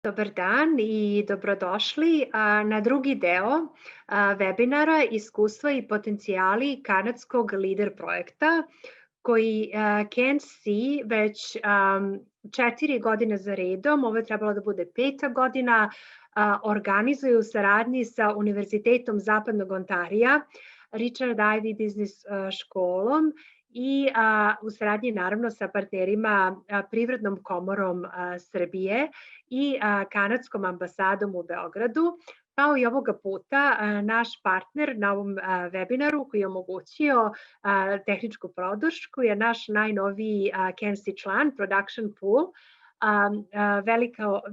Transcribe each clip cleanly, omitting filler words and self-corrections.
Dobar dan i dobrodošli na drugi deo webinara Iskustva i potencijali kanadskog lider projekta koji KNC već 4 godine za redom, ovo je trebalo da bude 5. godina, organizuju u saradnji sa Univerzitetom Zapadnog Ontarija, Richard Ivey Business školom i u saradnji naravno sa partnerima Privrednom komorom Srbije i kanadskom ambasadom u Beogradu. Kao i ovoga puta, naš partner na ovom webinaru koji je omogućio tehničku podršku je naš najnoviji KNC član, Production Pool.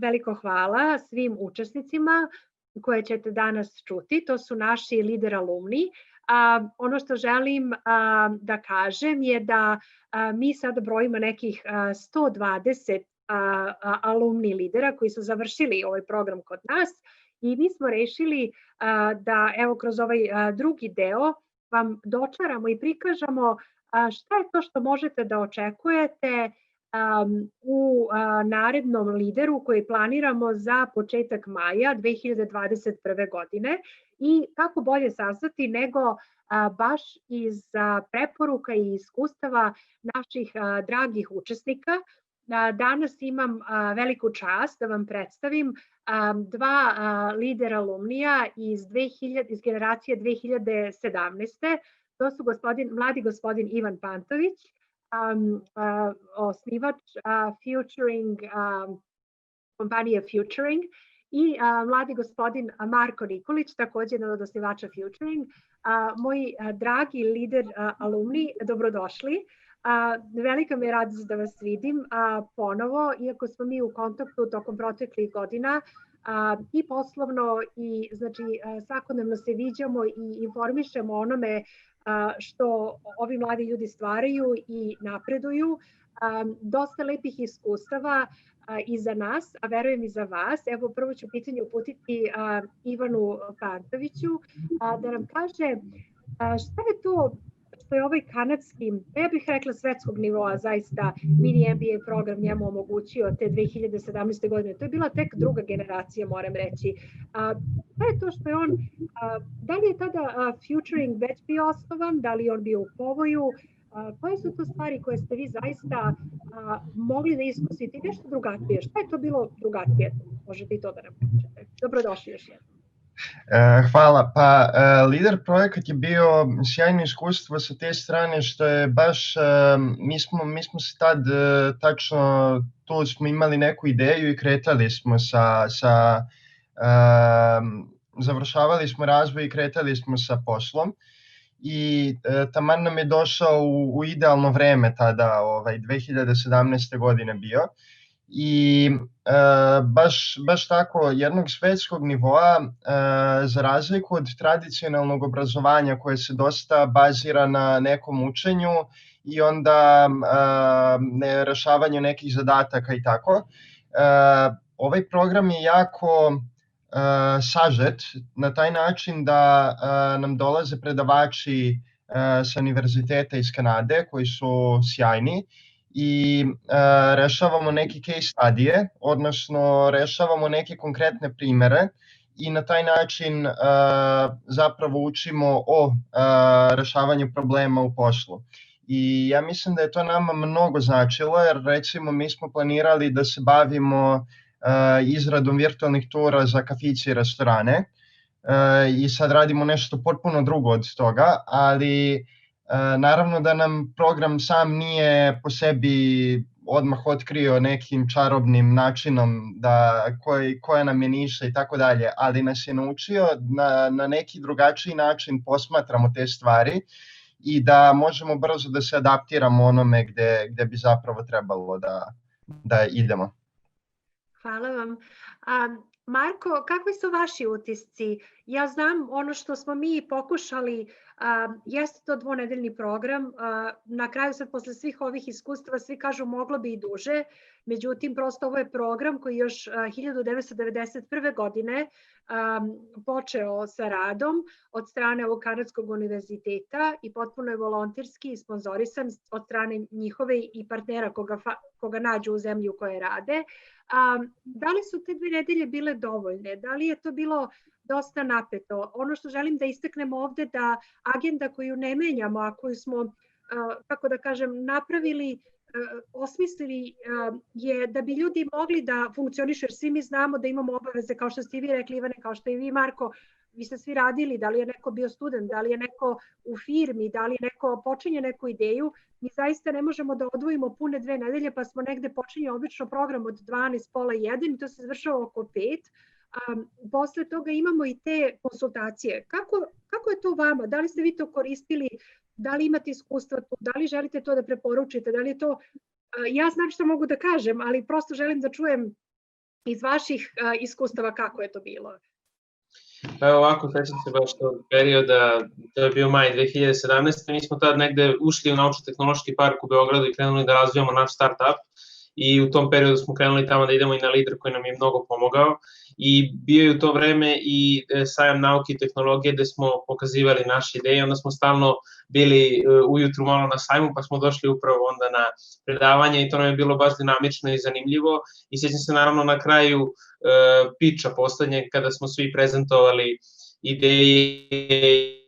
Veliko hvala svim učesnicima koje ćete danas čuti. To su naši lider alumni. Ono što želim da kažem je da mi sada brojimo nekih 120 alumni lidera koji su završili ovaj program kod nas i mi smo rešili da evo kroz ovaj drugi deo vam dočaramo i prikažemo šta je to što možete da očekujete u narednom lideru koji planiramo za početak maja 2021. godine i kako bolje saznati nego baš iz preporuka i iskustava naših dragih učesnika. Danas imam veliku čast da vam predstavim dva lidera alumnija iz generacije 2017. To su mladi gospodin Ivan Pantović, osnivač Futuring, kompanije Futuring, i mladi gospodin Marko Nikolić, takođe jedan od osnivača Futuring. Moji dragi lider alumni, dobrodošli. Velika mi je radost da vas vidim ponovo, iako smo mi u kontaktu tokom proteklih godina i poslovno i znači svakodnevno se viđamo i informišemo o onome što ovi mladi ljudi stvaraju i napreduju. Dosta lepih iskustava i za nas, a verujem i za vas. Evo prvo ću pitanje uputiti Ivanu Pantoviću da nam kaže šta je to što je ovaj kanadski, ja bih rekla svetskog nivoa, zaista mini MBA program njemu omogućio te 2017. godine. To je bila tek druga generacija, moram reći. Šta je to što je on, da li je tada Futuring već bio osnovan, da li je on bio u povoju, koje su to stvari koje ste vi zaista mogli da iskusite i nešto drugačije? Šta je to bilo drugačije? Možete i to da nam kažete. Dobrodošli još jednom. Hvala. Pa lider projekat je bio sjajno iskustvo sa te strane što je baš, mi smo se tad tačno, tu smo imali neku ideju i kretali smo završavali smo razvoj i kretali smo sa poslom i taman nam je došao u idealno vreme tada, 2017. godine bio. I baš tako jednog svetskog nivoa za razliku od tradicionalnog obrazovanja koje se dosta bazira na nekom učenju i onda rešavanju nekih zadataka i tako. Ovaj program je jako sažet na taj način da nam dolaze predavači sa univerziteta iz Kanade koji su sjajni i rešavamo neke case studije, odnosno rešavamo neke konkretne primere i na taj način zapravo učimo o rešavanju problema u poslu. I ja mislim da je to nama mnogo značilo jer recimo mi smo planirali da se bavimo izradom virtualnih tura za kafiće i restorane i sad radimo nešto potpuno drugo od toga, ali naravno da nam program sam nije po sebi odmah otkrio nekim čarobnim načinom koja nam je niša i tako dalje, ali nas je naučio na neki drugačiji način posmatramo te stvari i da možemo brzo da se adaptiramo onome gde bi zapravo trebalo da idemo. Hvala vam. Marko, kakvi su vaši utisci? Ja znam ono što smo mi pokušali Jeste to dvonedeljni program. Na kraju sad posle svih ovih iskustava svi kažu moglo bi i duže, međutim prosto ovo je program koji još 1991. godine počeo sa radom od strane ovog Kanadskog univerziteta i potpuno je volonterski i sponzorisan od strane njihove i partnera koga nađu u zemlji u kojoj rade. Da li su te 2 nedelje bile dovoljne? Da li je to bilo dosta napeto? Ono što želim da istaknemo ovde da agenda koju ne menjamo, a koju smo, kako da kažem, napravili, osmislili je da bi ljudi mogli da funkcionišu, jer svi mi znamo da imamo obaveze, kao što ste i vi rekli, Ivane, kao što i vi, Marko, vi ste svi radili, da li je neko bio student, da li je neko u firmi, da li neko počinje neku ideju, mi zaista ne možemo da odvojimo pune 2 nedelje, pa smo negde počinje obično program od 12, pola 1 i to se završava oko 5. Posle toga imamo i te konsultacije. Kako je to vama? Da li ste vi to koristili? Da li imate iskustva tu? Da li želite to da preporučite? Da li je to... Ja znam što mogu da kažem, ali prosto želim da čujem iz vaših iskustava kako je to bilo. Pa ovako, sećam se baš tog perioda, to je bio maj 2017. Mi smo tad negde ušli u Naučno-tehnološki park u Beogradu i krenuli da razvijamo naš startup. I u tom periodu smo krenuli tamo da idemo i na Lider koji nam je mnogo pomogao i bio je u to vreme i sajam nauke i tehnologije gde smo pokazivali naše ideje, onda smo stalno bili ujutru malo na sajmu pa smo došli upravo onda na predavanje i to nam je bilo baš dinamično i zanimljivo i sjećam se naravno na kraju piča poslednjeg kada smo svi prezentovali ideje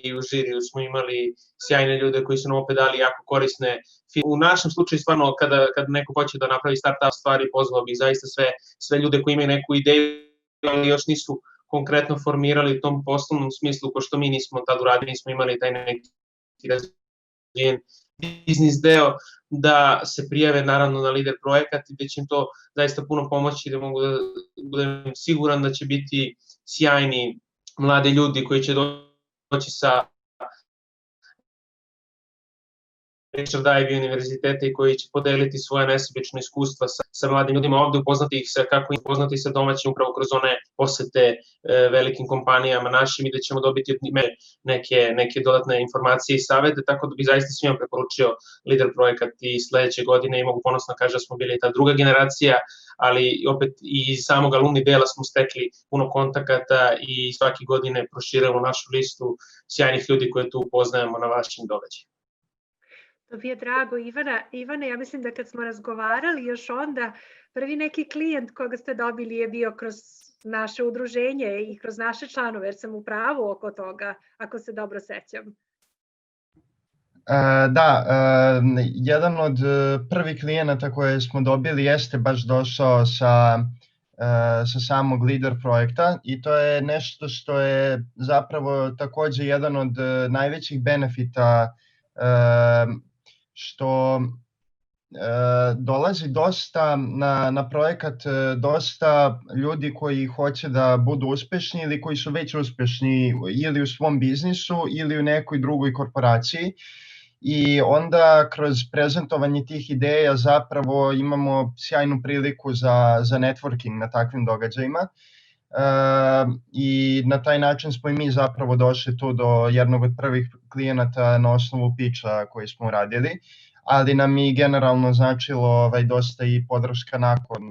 i u žiriju smo imali sjajne ljude koji su nam opet dali jako korisne. U našem slučaju stvarno kada neko hoće da napravi startup stvari, pozvao bi zaista sve ljude koji imaju neku ideju, ali još nisu konkretno formirali u tom poslovnom smislu, ko što mi nismo tad uradili, nismo imali taj neki razvijen biznis deo, da se prijave naravno na Lider projekat i da će im to zaista puno pomoći, da mogu da budem siguran da će biti sjajni mladi ljudi koji će doći sa Richard Ivey univerziteta i koji će podeliti svoje nesebično iskustva sa mladim ljudima ovde, upoznati sa domaćim upravo kroz one posete velikim kompanijama našim i da ćemo dobiti od njime neke dodatne informacije i savete, tako da bih zaista svima preporučio Lider projekat i sledeće godine i mogu ponosno kažem da smo bili ta druga generacija, ali opet i iz samog alumni dela smo stekli puno kontakata i svake godine proširujemo našu listu sjajnih ljudi koje tu upoznajemo na vašim događajima. To mi je drago, Ivane, ja mislim da kad smo razgovarali još onda, prvi neki klijent koga ste dobili je bio kroz naše udruženje i kroz naše članove, jer sam u pravu oko toga, ako se dobro sećam. Da, jedan od prvih klijenata koje smo dobili jeste baš došao sa samog Lider projekta i to je nešto što je zapravo takođe jedan od najvećih benefita što dolazi dosta na projekat dosta ljudi koji hoće da budu uspešni ili koji su već uspešni ili u svom biznisu ili u nekoj drugoj korporaciji i onda kroz prezentovanje tih ideja zapravo imamo sjajnu priliku za networking na takvim događajima. I na taj način smo i mi zapravo došli tu do jednog od prvih klijenata na osnovu pitcha koji smo uradili, ali nam i generalno značilo dosta i podrška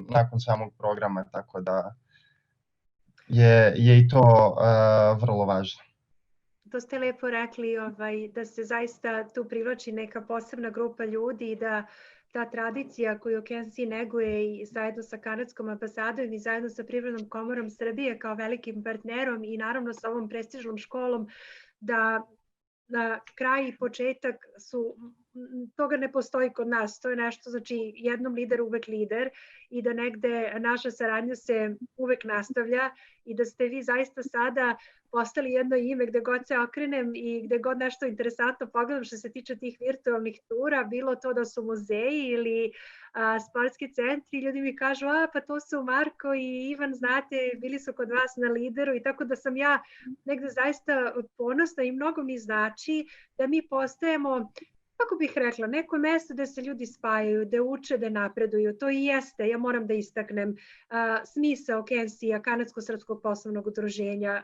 nakon samog programa, tako da je i to vrlo važno. To ste lepo rekli, da se zaista tu privlači neka posebna grupa ljudi i da ta tradicija koju Kenzie neguje i zajedno sa Kanadskom ambasadom i zajedno sa Privrednom komorom Srbije kao velikim partnerom i naravno sa ovom prestižnom školom, da na kraj i početak toga ne postoji kod nas. To je nešto, znači jednom lider uvek lider i da negde naša saradnja se uvek nastavlja i da ste vi zaista sada postali jedno ime gde god se okrenem i gde god nešto interesantno pogledam što se tiče tih virtualnih tura, bilo to da su muzeji ili sportski centri, ljudi mi kažu pa to su Marko i Ivan, znate, bili su kod vas na Lideru i tako da sam ja negde zaista ponosna i mnogo mi znači da mi postajemo kako bih rekla, neko mesto gde se ljudi spajaju, gde uče, da napreduju. To i jeste, ja moram da istaknem, smisao KNC-a, Kanadsko-srpskog poslovnog udruženja,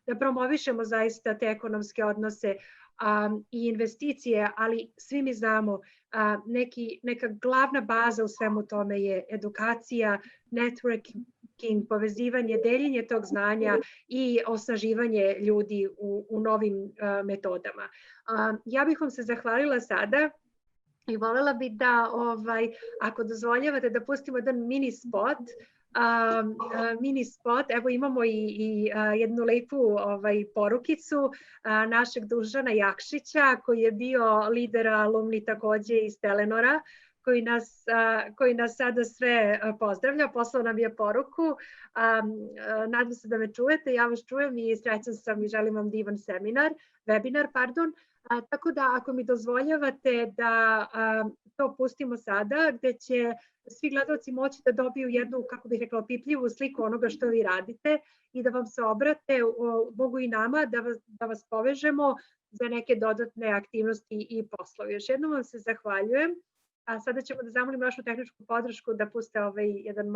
da promovišemo zaista te ekonomske odnose i investicije, ali svi mi znamo, neka glavna baza u svemu tome je edukacija, networking, povezivanje, deljenje tog znanja i osnaživanje ljudi u novim metodama. Ja bih vam se zahvalila sada i voljela bih da, ako dozvoljavate, da pustimo jedan mini spot. Evo imamo i jednu lepu porukicu našeg Dušana Jakšića, koji je bio lider alumni takođe iz Telenora, koji nas sada sve pozdravlja. Poslao nam je poruku. Nadam se da me čujete, ja vas čujem i srećan sam i želim vam divan webinar. Tako da, ako mi dozvoljavate da to pustimo sada, gde će svi gledalci moći da dobiju jednu, kako bih rekla, opipljivu sliku onoga što vi radite i da vam se obrate, mogu i nama, da vas povežemo za neke dodatne aktivnosti i poslove. Još jednom vam se zahvaljujem. A sada ćemo da zamolim našu tehničku podršku da puste jedan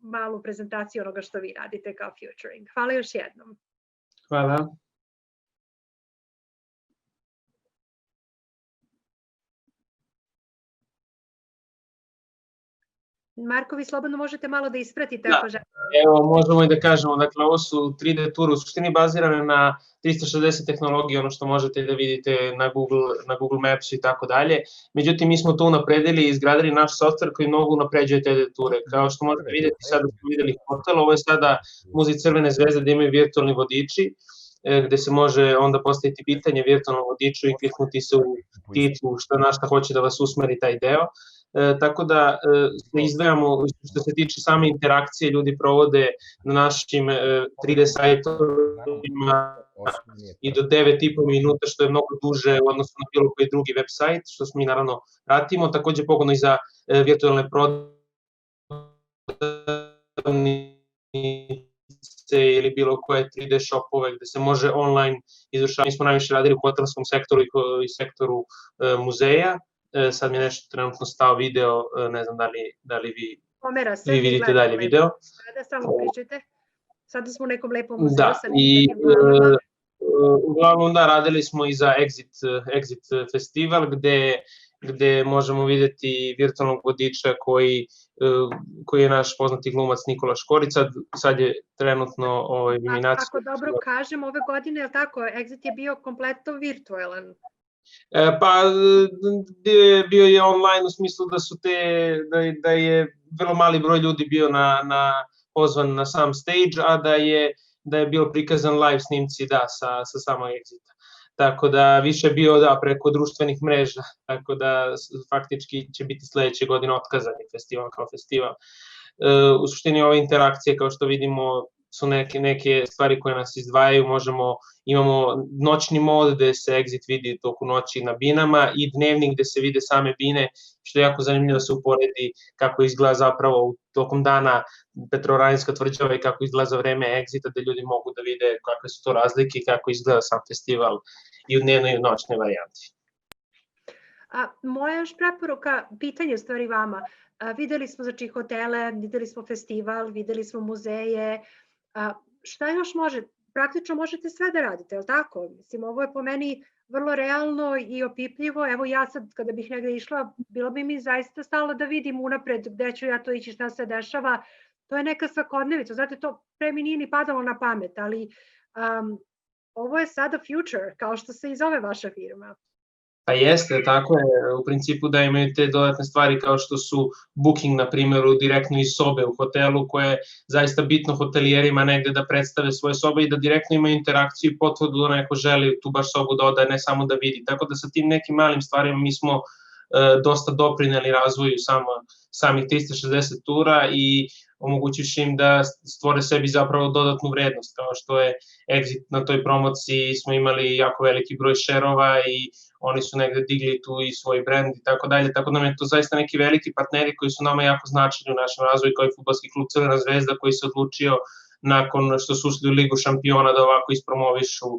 malu prezentaciju onoga što vi radite kao Futuring. Hvala još jednom. Hvala. Marko, vi slobodno možete malo da ispratite. Da, evo možemo i da kažemo, dakle ovo su 3D ture u suštini bazirane na 360 tehnologije, ono što možete da vidite na Google Maps i tako dalje. Međutim, mi smo to unapredili i izgradili naš softver koji mnogo unapređuje te ture. Kao što možete vidjeti, sada smo videli hotel, ovo je sada Muzej Crvene zvezde gde imaju virtualni vodiči, gde se može onda postaviti pitanje virtualnom vodiču i kliknuti se u titlu na šta hoće da vas usmeri taj deo. Tako da izdvajamo, što se tiče same interakcije, ljudi provode na našim 3D sajtovima i do 9,5 minuta, što je mnogo duže u odnosu na bilo koji drugi web sajt, što mi naravno pratimo. Takođe pogodno i za virtualne prodavnice ili bilo koje 3D shopove gde se može online izvršavati. Mi smo najviše radili u hotelskom sektoru i sektoru muzeja. Sad mi je nešto trenutno stao video, ne znam da li vi vidite dalje video. Samo pričajte. Sada smo u nekom lepom muzeju. Da, i uglavnom da, radili smo i za Exit festival, gde možemo videti virtualnog vodiča koji je naš poznati glumac Nikola Škorica. Sad je trenutno eliminacija. Ako dobro kažem, ove godine, je li tako, Exit je bio kompletno virtualan? Pa bio je online u smislu da je vrlo mali broj ljudi bio pozvan na sam stage, a da je bio prikazan live snimci sa samog Exita. Tako da više je bio preko društvenih mreža, tako da faktički će biti sledeće godine otkazan festival kao festival. U suštini ove interakcije, kao što vidimo, su neke stvari koje nas izdvajaju. Imamo noćni mod gde se Exit vidi toku noći na binama i dnevnik gde se vide same bine, što je jako zanimljivo da se uporedi kako izgleda zapravo tokom dana Petrovaradinska tvrđava i kako izgleda za vreme Exita, da ljudi mogu da vide kakve su to razlike i kako izgleda sam festival i u dnevnoj i u noćnoj varijanti. Moja još preporuka, pitanje stvari vama. Videli smo hotele, videli smo festival, videli smo muzeje. Šta još može? Praktično možete sve da radite, je li tako? Mislim, ovo je po meni vrlo realno i opipljivo. Evo ja sad, kada bih negde išla, bilo bi mi zaista stalo da vidim unapred gde ću ja to ići, šta se dešava. To je neka svakodnevica. Znate, to pre mi nije ni padalo na pamet, ali ovo je sada future, kao što se i zove vaša firma. Pa jeste, tako je, u principu da imaju te dodatne stvari kao što su booking, na primjeru, direktno iz sobe u hotelu, koje je zaista bitno hotelijerima negde da predstave svoje sobe i da direktno imaju interakciju i potvrdu da neko želi tu baš sobu da odaje, ne samo da vidi. Tako da sa tim nekim malim stvarima mi smo dosta doprineli razvoju samih 360 tura i omogućivši im da stvore sebi zapravo dodatnu vrednost, kao što je Exit na toj promociji, smo imali jako veliki broj šerova i oni su negde digli tu i svoj brand i tako dalje, tako da nam je to zaista neki veliki partneri koji su nama jako značajni u našem razvoju, kao i fudbalski klub Crvena zvezda koji se odlučio nakon što su ušli u Ligu šampiona da ovako ispromovišu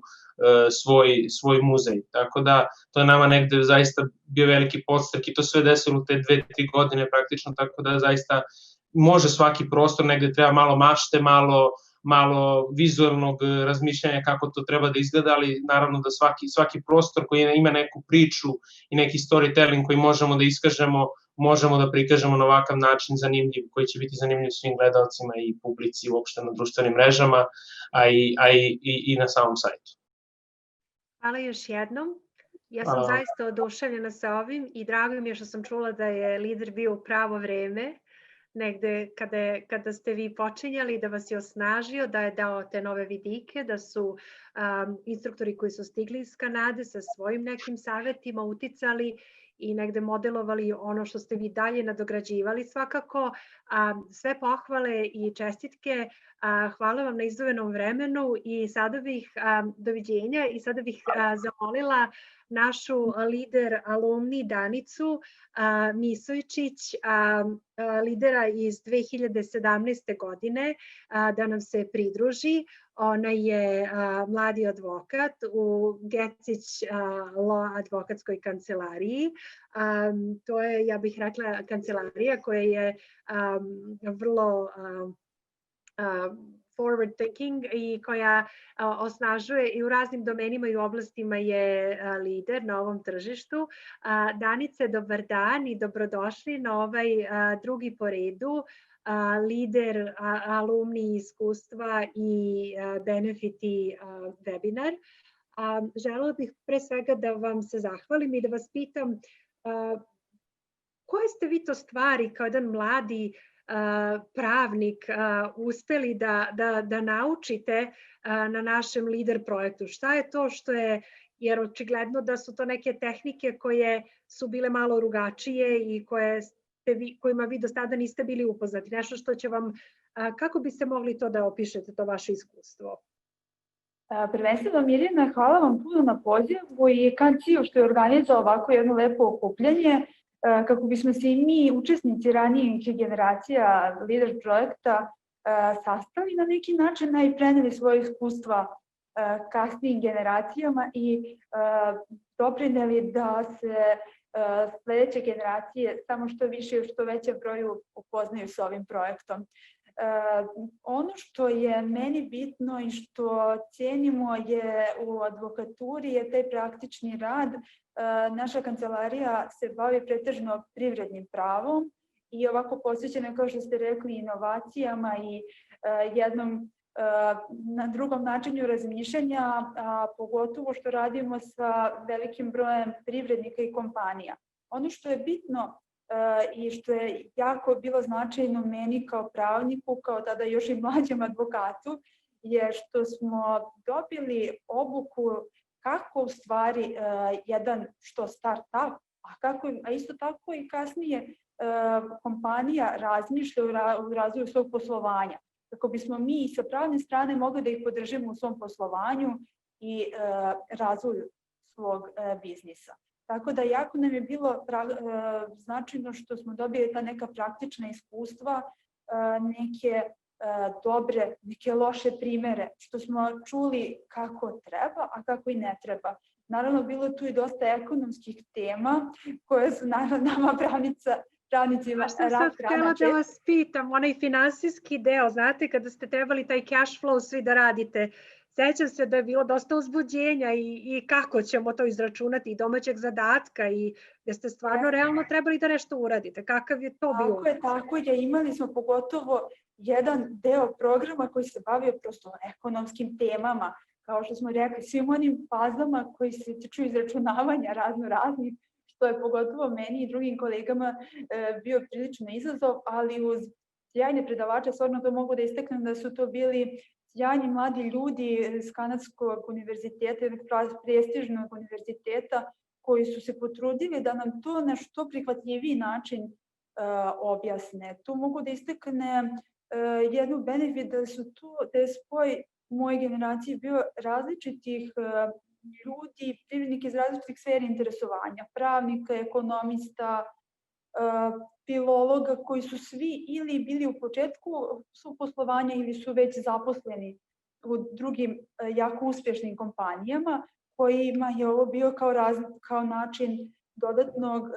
svoj muzej. Tako da to je nama negde zaista bio veliki podstrek i to sve desilo u te 2-3 godine praktično, tako da zaista može svaki prostor, negde treba malo mašte, malo vizualnog razmišljanja kako to treba da izgleda, ali naravno da svaki prostor koji ima neku priču i neki storytelling koji možemo da iskažemo, možemo da prikažemo na ovakav način zanimljiv, koji će biti zanimljiv svim gledalcima i publici uopšte na društvenim mrežama, a i na samom sajtu. Hvala još jednom. Ja sam zaista oduševljena sa ovim i drago mi je što sam čula da je lider bio u pravo vreme, negde kada ste vi počinjali, da vas je osnažio, da je dao te nove vidike, da su instruktori koji su stigli iz Kanade sa svojim nekim savetima uticali i negde modelovali ono što ste vi dalje nadograđivali svakako. Sve pohvale i čestitke. Hvala vam na izdvojenom vremenu i sada bih, doviđenja, i sada bih zamolila našu lider alumni Danicu Misojčić, lidera iz 2017. godine, da nam se pridruži. Ona je mladi advokat u Gecić Law advokatskoj kancelariji. To je, ja bih rekla, kancelarija koja je vrlo forward thinking i koja osnažuje i u raznim domenima i oblastima je lider na ovom tržištu. Danice, dobar dan i dobrodošli na ovaj drugi po redu lider alumni iskustva i benefiti webinar. Želela bih pre svega da vam se zahvalim i da vas pitam koje ste vi to stvari kao jedan mladi pravnik uspeli da naučite na našem lider projektu? Šta je to što je, jer očigledno da su to neke tehnike koje su bile malo rugačije i kojima vi do sada niste bili upoznati, nešto što će vam, kako biste mogli to da opišete, to vaše iskustvo? Prvenstveno, Mirjana, hvala vam puno na pozivu i Kanciju što je organizovao ovako jedno lepo okupljanje, kako bismo se i mi, učesnici ranijih generacija lider projekta, sastali na neki način i preneli svoje iskustva kasnijim generacijama i doprineli da se sledeće generacije samo što više i što većem broju upoznaju sa ovim projektom. Ono što je meni bitno i što cijenimo je u advokaturi je taj praktični rad. Naša kancelarija se bavi pretežno privrednim pravom i ovako posvećena, kao što ste rekli, inovacijama i jednom na drugom načinu razmišljanja, pogotovo što radimo sa velikim brojem privrednika i kompanija. Ono što je bitno i što je jako bilo značajno meni kao pravniku, kao tada još i mlađem advokatu, je što smo dobili obuku kako u stvari jedan što start-up, a isto tako i kasnije kompanija razmišlja u razvoju svog poslovanja. Kako bismo mi sa pravne strane mogli da ih podržimo u svom poslovanju i razvoju svog biznisa. Tako da jako nam je bilo značajno što smo dobili ta neka praktična iskustva, neke dobre, neke loše primere, što smo čuli kako treba, a kako i ne treba. Naravno, bilo tu i dosta ekonomskih tema koje su nama pravnicima rak rana. Sad htjela da vas pitam, onaj finansijski deo, znate, kada ste trebali taj cash flow svi da radite, sećam se da je bilo dosta uzbuđenja i kako ćemo to izračunati, i domaćeg zadatka, i da ste stvarno realno trebali da nešto uradite. Kakav je to bio? Tako je. Imali smo pogotovo jedan deo programa koji se bavio prosto ekonomskim temama, kao što smo rekli, svim onim fazama koji se tiču izračunavanja raznih, što je pogotovo meni i drugim kolegama bio prilično izazov, ali uz sjajne predavače, stvarno to mogu da istaknem da su to bili sjajni mladi ljudi iz Kanadskog univerziteta, jednog prestižnog univerziteta, koji su se potrudili da nam to na što prihvatljiviji način objasne. Tu mogu da istaknem jednu benefit da je spoj moje generacije bio različitih ljudi, privrednika iz različitih sfera interesovanja, pravnika, ekonomista, filologa koji su svi ili bili u početku svog poslovanja ili su već zaposleni u drugim jako uspješnim kompanijama kojima je ovo bio kao način dodatnog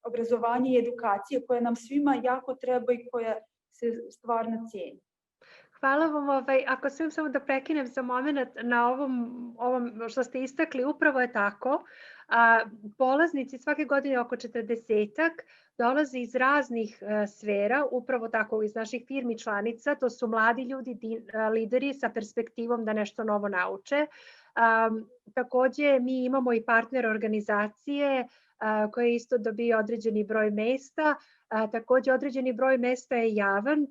obrazovanja i edukacije koje nam svima jako treba i koja se stvarno cijeni. Hvala vam. Ako smijem samo da prekinem za moment na ovom što ste istakli, upravo je tako. Polaznici svake godine oko 40-ak dolaze iz raznih sfera, upravo tako iz naših firmi članica. To su mladi ljudi, lideri sa perspektivom da nešto novo nauče. Takođe, mi imamo i partner organizacije koje isto dobije određeni broj mesta. Takođe, određeni broj mesta je javan,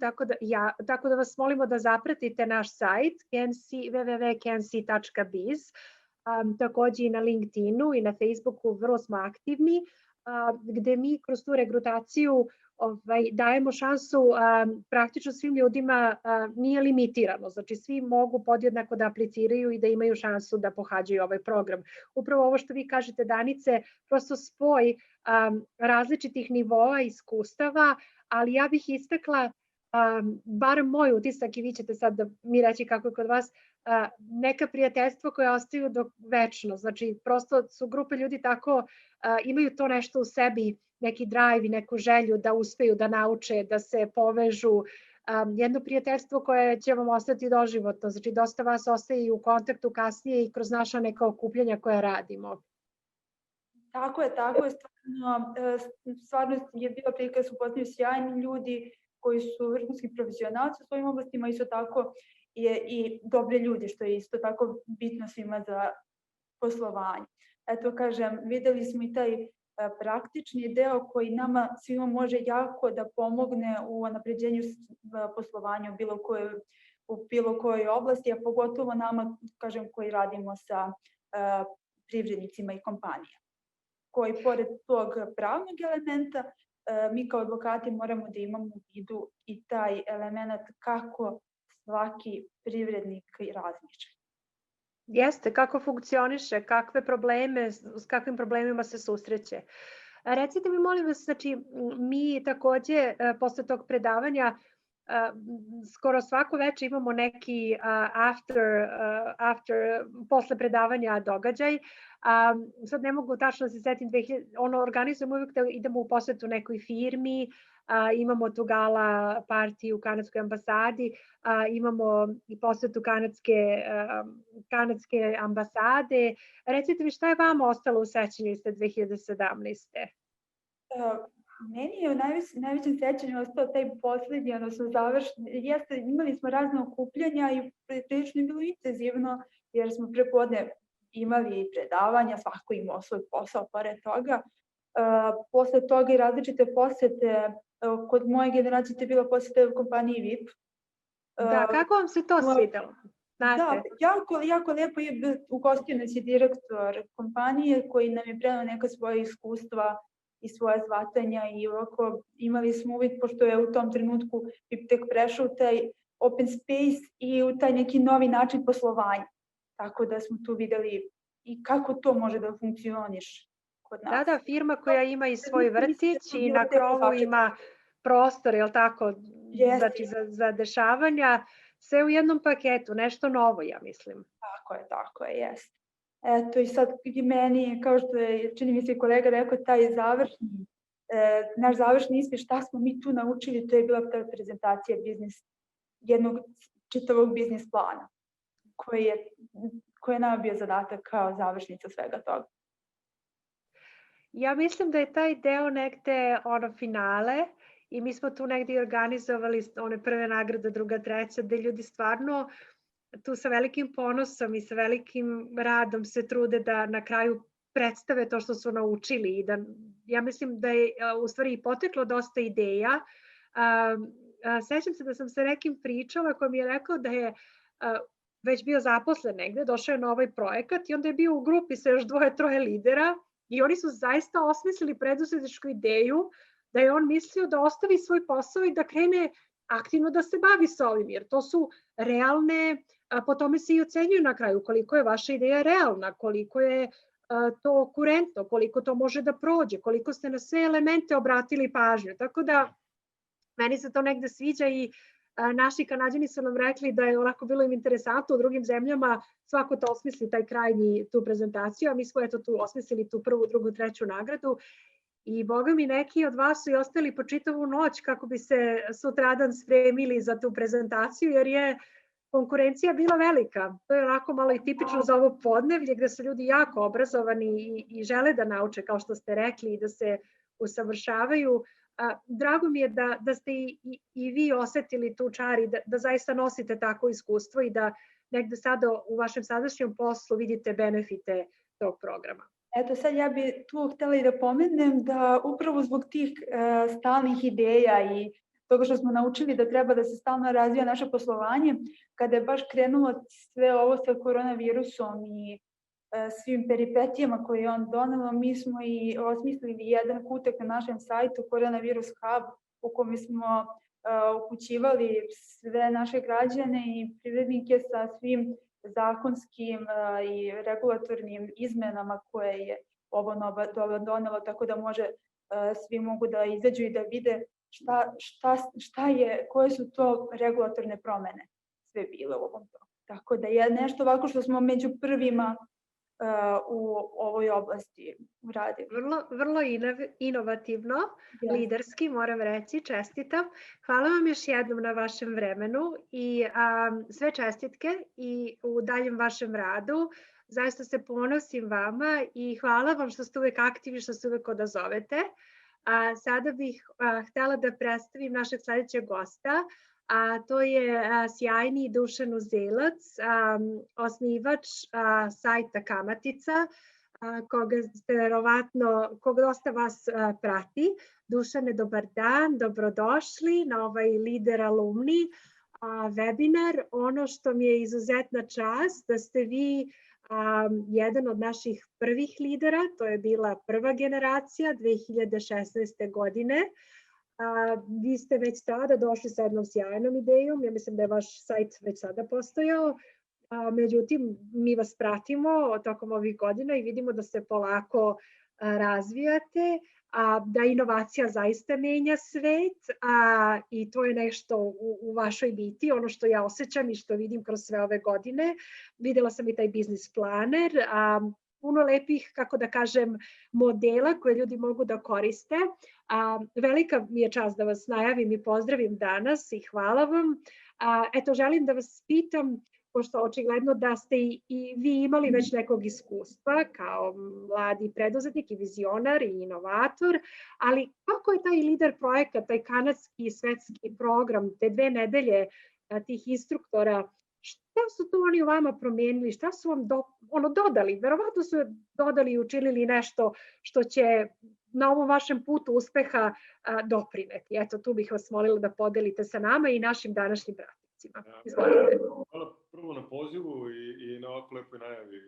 tako da vas molimo da zapratite naš sajt www.kensi.biz. Takođe i na LinkedInu i na Facebooku vrlo smo aktivni, gde mi kroz tu regrutaciju dajemo šansu praktično svim ljudima, nije limitirano, znači svi mogu podjednako da apliciraju i da imaju šansu da pohađaju ovaj program. Upravo ovo što vi kažete, Danice, prosto spoj različitih nivoa iskustava, ali ja bih istakla, bar moj utisak, i vi ćete sad da mi reći kako je kod vas, neka prijateljstva koja ostaju do večno, znači prosto su grupe ljudi tako, imaju to nešto u sebi, neki drive i neku želju da uspeju da nauče, da se povežu, jedno prijateljstvo koje će vam ostati doživotno, znači dosta vas ostaje i u kontaktu kasnije i kroz naša neka okupljanja koja radimo. Tako je, stvarno je bila prilika da su postali sjajni ljudi koji su vrhunski profesionalci u svojim oblastima, isto tako i dobre ljudi, što je isto tako bitno svima za poslovanje. Eto, kažem, videli smo i taj praktični deo koji nama svima može jako da pomogne u napređenju poslovanja u bilo kojoj oblasti, a pogotovo nama, kažem, koji radimo sa privrednicima i kompanijama, koji pored tog pravnog elementa mi kao advokati moramo da imamo u vidu i taj element kako svaki privrednik razmišlja. Jeste, kako funkcioniše, s kakvim problemima se susreće. Recite mi, molim vas, znači mi takođe posle tog predavanja skoro svako veče imamo neki posle predavanja događaj. Sad ne mogu tačno da se setim, organizujemo uvijek da idemo u posetu nekoj firmi, imamo tu gala partiju u kanadskoj ambasadi, imamo i posetu kanadske ambasade. Recite mi, šta je vama ostalo u sećanju iz te 2017. Meni je u najvećem sećanju ostao taj poslednji, odnosno završni. Imali smo razne okupljanja i prilično je bilo intenzivno, jer smo prepodne imali predavanja, svako imao svoj posao pored toga. Posle toga i različite posete, kod moje generacije to je bila poseta u kompaniji VIP. Da, kako vam se to svidelo? Da, jako lepo je, ugostio nas je direktor kompanije koji nam je prenao neka svoja iskustva i svoje shvatanja i ovako imali smo uvid, pošto je u tom trenutku tek prešao u taj open space i u taj neki novi način poslovanja. Tako da smo tu videli i kako to može da funkcioniš kod nas. Da, firma koja ima i svoj vrtić i na krovu ima prostor, je li tako, znači za dešavanja, sve u jednom paketu, nešto novo, ja mislim. Tako je, jeste. Eto i sad i meni, kao što je, čini mi se kolega rekao, naš završni ispit, šta smo mi tu naučili, to je bila ta prezentacija jednog čitavog biznis plana, koji je nama bio zadatak kao završnica svega toga. Ja mislim da je taj deo negde finale i mi smo tu negde organizovali one prve nagrade, druga, treća, gde ljudi stvarno tu sa velikim ponosom i sa velikim radom se trude da na kraju predstave to što su naučili i da ja mislim da je u stvari i poteklo dosta ideja. Sećam se da sam sa nekim pričala koji mi je rekao da je već bio zaposlen negde, došao je na ovaj projekat i onda je bio u grupi sa još 2-3 lidera i oni su zaista osmislili preduzetničku ideju da je on mislio da ostavi svoj posao i da krene aktivno da se bavi sa ovim, jer to su realne, po tome se i ocenjuju na kraju koliko je vaša ideja realna, koliko je to kurentno, koliko to može da prođe, koliko ste na sve elemente obratili pažnju. Tako da meni se to negde sviđa i Naši Kanađani su nam rekli da je onako bilo im interesantno u drugim zemljama svako to osmisli taj krajnji tu prezentaciju, a mi smo eto tu osmislili tu prvu, drugu, treću nagradu. I boga mi neki od vas su i ostali po čitavu noć kako bi se sutradan spremili za tu prezentaciju, jer je konkurencija bila velika. To je onako malo i tipično za ovo podnevlje gde su ljudi jako obrazovani i žele da nauče, kao što ste rekli, i da se usavršavaju. Drago mi je da ste i vi osetili tu čar i da zaista nosite tako iskustvo i da negde sada u vašem sadašnjem poslu vidite benefite tog programa. Eto, sad ja bih tu htela i da pomenem da upravo zbog tih stalnih ideja i toga što smo naučili da treba da se stalno razvija naše poslovanje, kada je baš krenulo sve ovo sa koronavirusom i svim peripetijama koje je on donelo, mi smo i osmislili jedan kutak na našem sajtu, Koronavirus Hub, u kome smo upućivali sve naše građane i privrednike sa svim zakonskim i regulatornim izmenama koje je ovo doba donelo, tako da svi mogu da izađu i da vide koje su to regulatorne promene sve bile u ovom toku. Tako da je nešto ovako što smo među prvima u ovoj oblasti uradili. Vrlo inovativno, liderski, moram reći, čestitam. Hvala vam još jednom na vašem vremenu i sve čestitke i u daljem vašem radu. Zaista se ponosim vama i hvala vam što ste uvek aktivni, što se uvek odazovete. Sada bih htela da predstavim našeg sledećeg gosta, a to je sjajni Dušan Uzelac, osnivač sajta Kamatica, koga dosta vas prati. Dušane, dobar dan, dobrodošli na ovaj Lider Alumni webinar. Ono što mi je izuzetna čast da ste vi jedan od naših prvih lidera, to je bila prva generacija 2016. godine. Vi ste već tada došli sa jednom sjajnom idejom, ja mislim da je vaš sajt već sada postojao, međutim mi vas pratimo tokom ovih godina i vidimo da se polako razvijate, da inovacija zaista menja svet i to je nešto u vašoj biti, ono što ja osjećam i što vidim kroz sve ove godine. Videla sam i taj biznis planer, puno lepih, kako da kažem, modela koje ljudi mogu da koriste. Velika mi je čast da vas najavim i pozdravim danas i hvala vam. Eto, želim da vas pitam, pošto očigledno da ste i vi imali već nekog iskustva kao mladi preduzetnik i vizionar i inovator, ali kako je taj lider projekat, taj kanadski i svetski program, te 2 nedelje tih instruktora, šta su to oni u vama promenili, šta su vam dodali? Verovatno su dodali i učinili nešto što će na ovom vašem putu uspeha doprineti. Eto, tu bih vas molila da podelite sa nama i našim današnjim pratnicima. Izvolite. Hvala prvo na pozivu i na ovako lepoj najavi.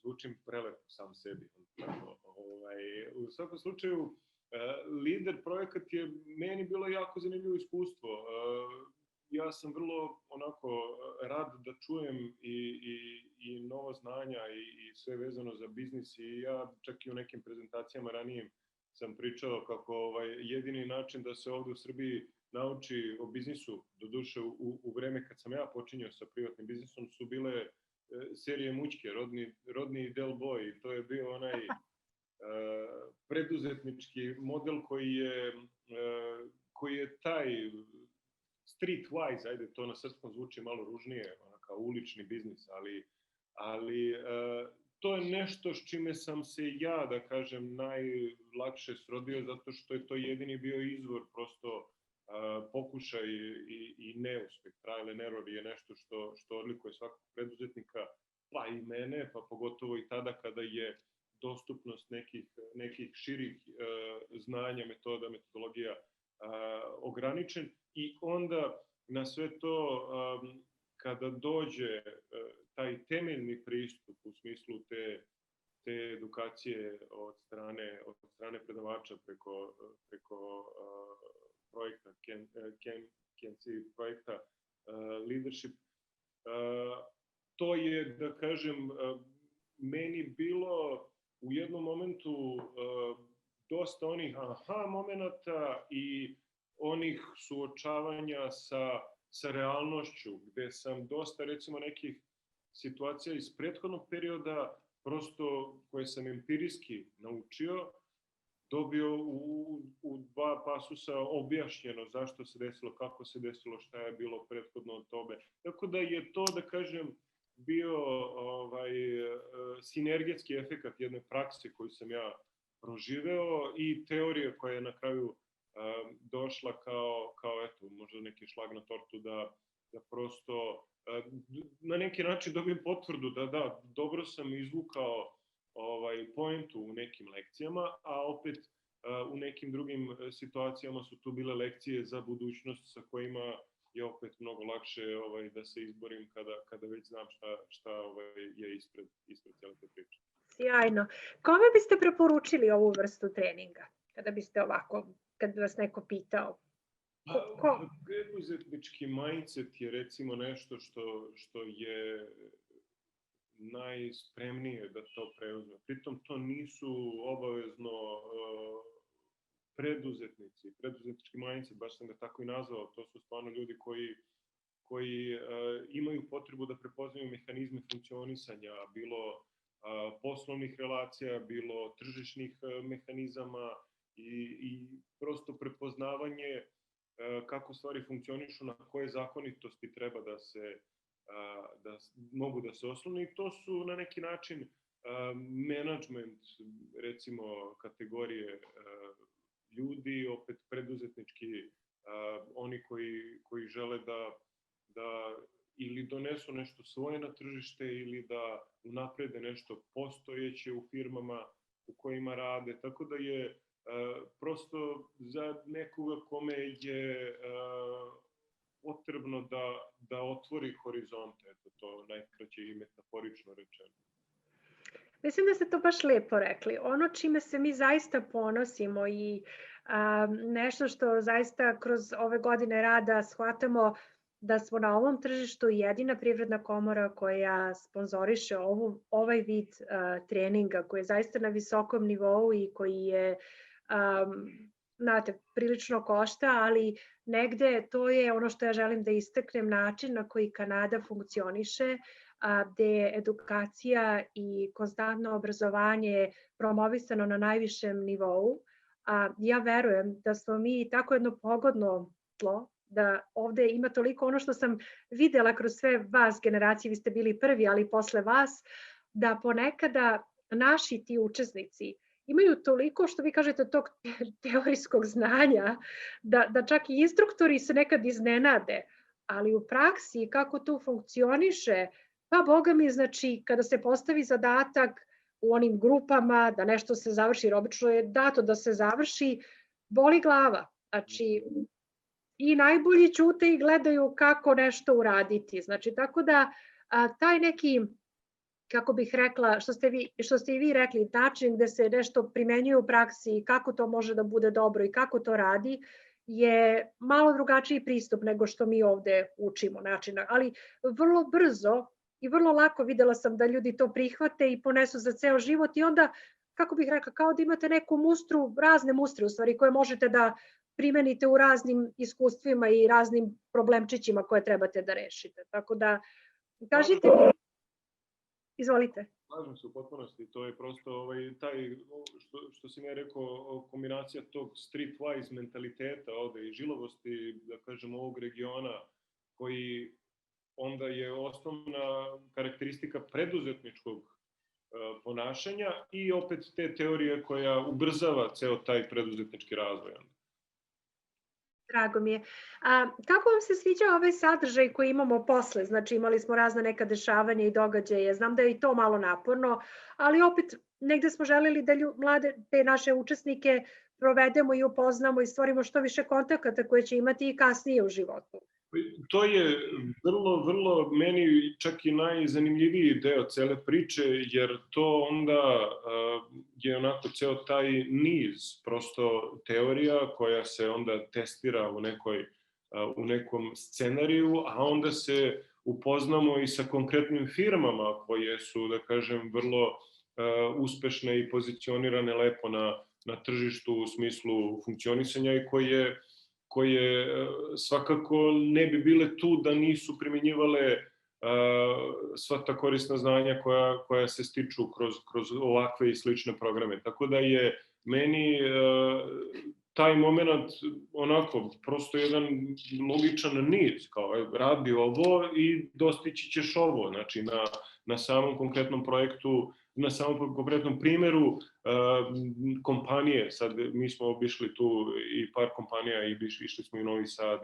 Zvučim prelepo sam sebi. U svakom slučaju, lider projekat je meni bilo jako zanimljivo iskustvo. Ja sam vrlo onako rad da čujem i nova znanja i sve vezano za biznis i ja čak i u nekim prezentacijama ranijim sam pričao kako jedini način da se ovde u Srbiji nauči o biznisu, doduše u vreme kad sam ja počinjao sa privatnim biznisom su bile serije Mućke, Rodni Del Boy, to je bio onaj preduzetnički model koji je taj streetwise, ajde, to na srpskom zvuči malo ružnije, kao ulični biznis, ali to je nešto s čime sam se ja, da kažem, najlakše srodio, zato što je to jedini bio izvor, prosto pokušaj i neuspeh. Trial and error je nešto što odlikuje svakog preduzetnika, pa i mene, pa pogotovo i tada kada je dostupnost nekih širih znanja, metoda, metodologija ograničen i onda na sve to kada dođe taj temeljni pristup u smislu te edukacije od strane predavača preko projekta KNC projekta Leadership, to je, da kažem, meni bilo u jednom momentu dosta onih aha momenata i onih suočavanja sa realnošću, gde sam dosta, recimo, nekih situacija iz prethodnog perioda, prosto koje sam empirijski naučio, dobio u dva pasusa objašnjeno zašto se desilo, kako se desilo, šta je bilo prethodno od tobe. Tako da je to, da kažem, bio sinergetski efekat jedne prakse koju sam ja proživeo i teorija koja je na kraju došla kao eto, možda neki šlag na tortu da prosto na neki način dobijem potvrdu da, dobro sam izvukao poentu u nekim lekcijama, a opet u nekim drugim situacijama su tu bile lekcije za budućnost sa kojima je opet mnogo lakše da se izborim kada već znam šta je ispred cijele te priče. Sjajno. Kome biste preporučili ovu vrstu treninga? Kada biste ovako, kad bi vas neko pitao? Preduzetnički mindset je recimo nešto što je najspremnije da to preuzme. Pritom to nisu obavezno preduzetnici. Preduzetnički mindset, baš sam ga tako i nazvao, to su stvarno ljudi koji imaju potrebu da prepoznaju mehanizme funkcionisanja, bilo poslovnih relacija, bilo tržišnih mehanizama i prosto prepoznavanje kako stvari funkcionišu, na koje zakonitosti treba da mogu da se oslone. I to su na neki način menadžment, recimo, kategorije ljudi, opet preduzetnički, oni koji žele da ili donesu nešto svoje na tržište ili da unaprede nešto postojeće u firmama u kojima rade. Tako da je prosto za nekoga kome je potrebno da otvori horizonte, eto to najkraće i metaforično rečeno. Mislim da ste to baš lepo rekli. Ono čime se mi zaista ponosimo i nešto što zaista kroz ove godine rada shvatamo da smo na ovom tržištu jedina privredna komora koja sponzoriše ovaj vid treninga koji je zaista na visokom nivou i koji je prilično košta, ali negde to je ono što ja želim da istaknem, način na koji Kanada funkcioniše, gde je edukacija i konstantno obrazovanje promovisano na najvišem nivou. Ja verujem da smo mi tako jedno pogodno tlo, da ovde ima toliko ono što sam videla kroz sve vas generacije, vi ste bili prvi, ali posle vas, da ponekada naši ti učesnici imaju toliko, što vi kažete, tog teorijskog znanja, da čak i instruktori se nekad iznenade, ali u praksi kako to funkcioniše, pa boga mi, znači, kada se postavi zadatak u onim grupama da nešto se završi, jer obično je dato da se završi, boli glava. Znači, i najbolji ćute i gledaju kako nešto uraditi. Znači, tako da taj neki, kako bih rekla, što ste i vi rekli, način gde se nešto primenjuje u praksi i kako to može da bude dobro i kako to radi, je malo drugačiji pristup nego što mi ovde učimo načina. Ali vrlo brzo i vrlo lako videla sam da ljudi to prihvate i ponesu za ceo život i onda, kako bih rekla, kao da imate neku mustru, razne mustre u stvari koje možete da primenite u raznim iskustvima i raznim problemčićima koje trebate da rešite. Tako da, kažite mi, izvolite. Slažem se u potpunosti, to je prosto taj, što sam ja rekao, kombinacija tog streetwise mentaliteta ovde i žilovosti, da kažem, ovog regiona, koji onda je osnovna karakteristika preduzetničkog ponašanja i opet te teorije koja ubrzava ceo taj preduzetnički razvoj. Drago mi je. Kako vam se sviđa ovaj sadržaj koji imamo posle? Znači, imali smo razne neka dešavanja i događaje. Znam da je i to malo naporno, ali opet negde smo želeli da mlade, te naše učesnike provedemo i upoznamo i stvorimo što više kontakata koje će imati i kasnije u životu. To je vrlo meni čak i najzanimljiviji deo cele priče, jer to onda je onako ceo taj niz prosto teorija koja se onda testira u nekom scenariju, a onda se upoznamo i sa konkretnim firmama koje su, da kažem, vrlo uspešne i pozicionirane lepo na tržištu u smislu funkcionisanja i koje koje svakako ne bi bile tu da nisu primjenjivale sva ta korisna znanja koja se stiču kroz ovakve i slične programe. Tako da je meni taj moment onako prosto jedan logičan niz, kao radi ovo i dostići ćeš ovo, znači na samom konkretnom projektu, na samom konkretnom primjeru kompanije, sad mi smo obišli tu i par kompanija i išli smo i u Novi Sad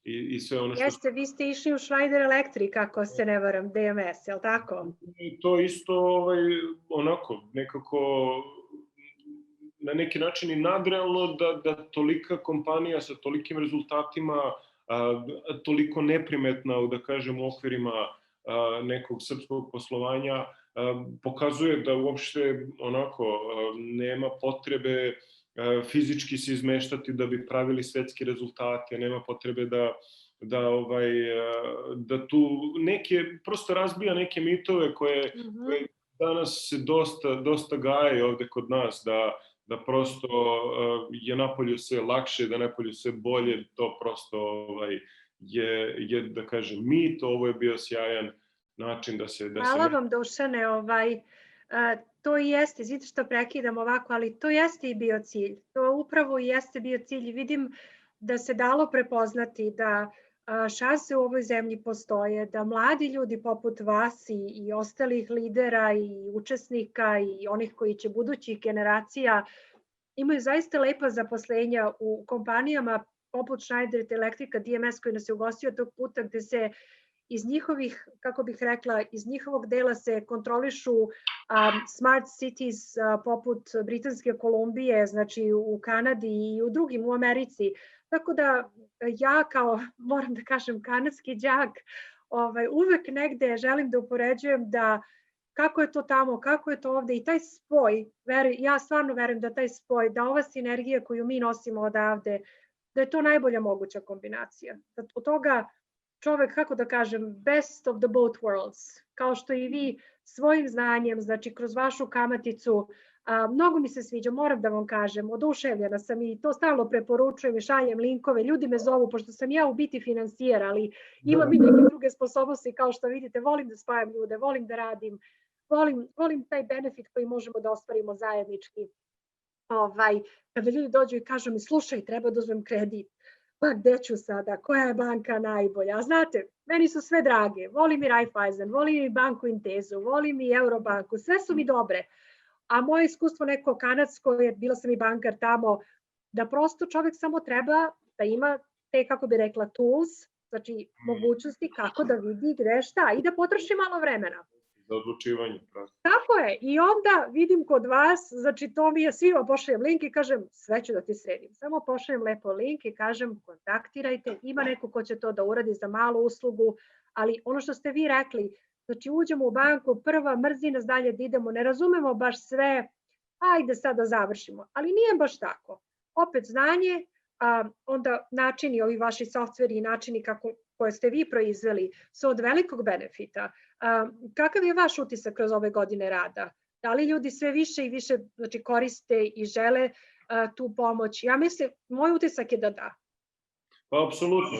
i sve ono što... Jeste, vi ste išli u Schneider Electric, ako se ne varam, DMS, je li tako? To isto onako, nekako na neki način i nadrealno da tolika kompanija sa tolikim rezultatima, toliko neprimetna, da kažem, u okvirima nekog srpskog poslovanja, pokazuje da uopšte onako nema potrebe fizički se izmeštati da bi pravili svetske rezultate, nema potrebe da tu prosto razbija neke mitove koje danas se dosta gaje ovde kod nas, da prosto je napolju sve lakše, da napolju sve bolje, to prosto je, da kažem, mit, ovo je bio sjajan način da se... Hvala vam, Dušane, to i jeste, izvinite što prekidam ovako, ali to jeste i bio cilj. To upravo i jeste bio cilj i vidim da se dalo prepoznati da šanse u ovoj zemlji postoje, da mladi ljudi poput vas i ostalih lidera i učesnika i onih koji će budućih generacija imaju zaista lepa zaposlenja u kompanijama poput Schneider Electrica, DMS koji nas je ugostio tog puta gde se iz njihovih, kako bih rekla, iz njihovog dela se kontrolišu smart cities poput Britanske Kolumbije, znači u Kanadi i u drugim, u Americi. Tako da ja kao, moram da kažem, kanadski đak, uvek negde želim da upoređujem da kako je to tamo, kako je to ovde i taj spoj, ja stvarno verujem da taj spoj, da ova sinergija koju mi nosimo odavde, da je to najbolja moguća kombinacija. Od toga čovek, kako da kažem, best of the both worlds, kao što i vi svojim znanjem, znači kroz vašu kamaticu, mnogo mi se sviđa, moram da vam kažem, oduševljena sam i to stalno preporučujem i šaljem linkove, ljudi me zovu, pošto sam ja u biti financijer, ali imam i neke druge sposobnosti, kao što vidite, volim da spajam ljude, volim da radim, volim taj benefit koji možemo da ostvarimo zajednički. Kada ljudi dođu i kažu mi, slušaj, treba da uzmem kredit, pa gde ću sada, koja je banka najbolja? Znate, meni su sve drage, volim i Raiffeisen, volim i Banku Intezu, volim i Eurobanku, sve su mi dobre. A moje iskustvo neko kanadsko je, bila sam i bankar tamo, da prosto čovek samo treba da ima te, kako bi rekla, tools, znači mogućnosti kako da vidi gde šta i da potroši malo vremena. Za odlučivanje. Tako je. I onda vidim kod vas, znači to mi je, svima pošaljem link i kažem sve ću da ti sredim. Samo pošaljem lepo link i kažem kontaktirajte, ima neko ko će to da uradi za malu uslugu, ali ono što ste vi rekli, znači uđemo u banku, prva mrzi nas dalje da idemo, ne razumemo baš sve, ajde sad da završimo, ali nije baš tako. Opet znanje, onda načini, ovi vaši softveri i načini koje ste vi proizveli su od velikog benefita. Kakav je vaš utisak kroz ove godine rada? Da li ljudi sve više i više koriste i žele tu pomoć? Ja mislim, moj utisak je da da. Pa, apsolutno.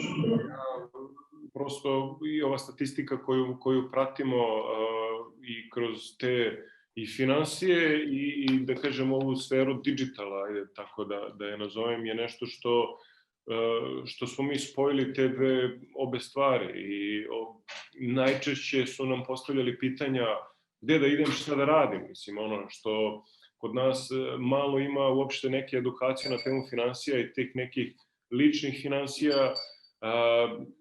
Prosto i ova statistika koju pratimo i kroz te i finansije i da kažem ovu sferu digitala, tako da je nazovem, je nešto što smo mi spojili te obe stvari i najčešće su nam postavljali pitanja gde da idem, šta da radim, mislim, ono što kod nas malo ima uopšte neke edukacije na temu finansija i tih nekih ličnih finansija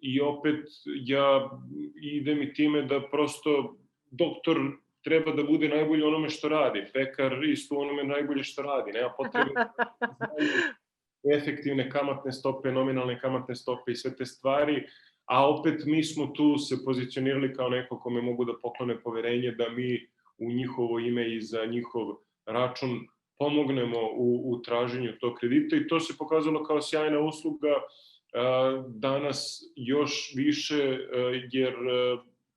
i opet ja idem i time da prosto doktor treba da bude najbolji onome što radi, pekar isto onome najbolje što radi, nema potrebe efektivne kamatne stope, nominalne kamatne stope i sve te stvari, a opet mi smo tu se pozicionirali kao neko kome mogu da poklone poverenje da mi u njihovo ime i za njihov račun pomognemo u traženju tog kredita i to se pokazalo kao sjajna usluga danas još više jer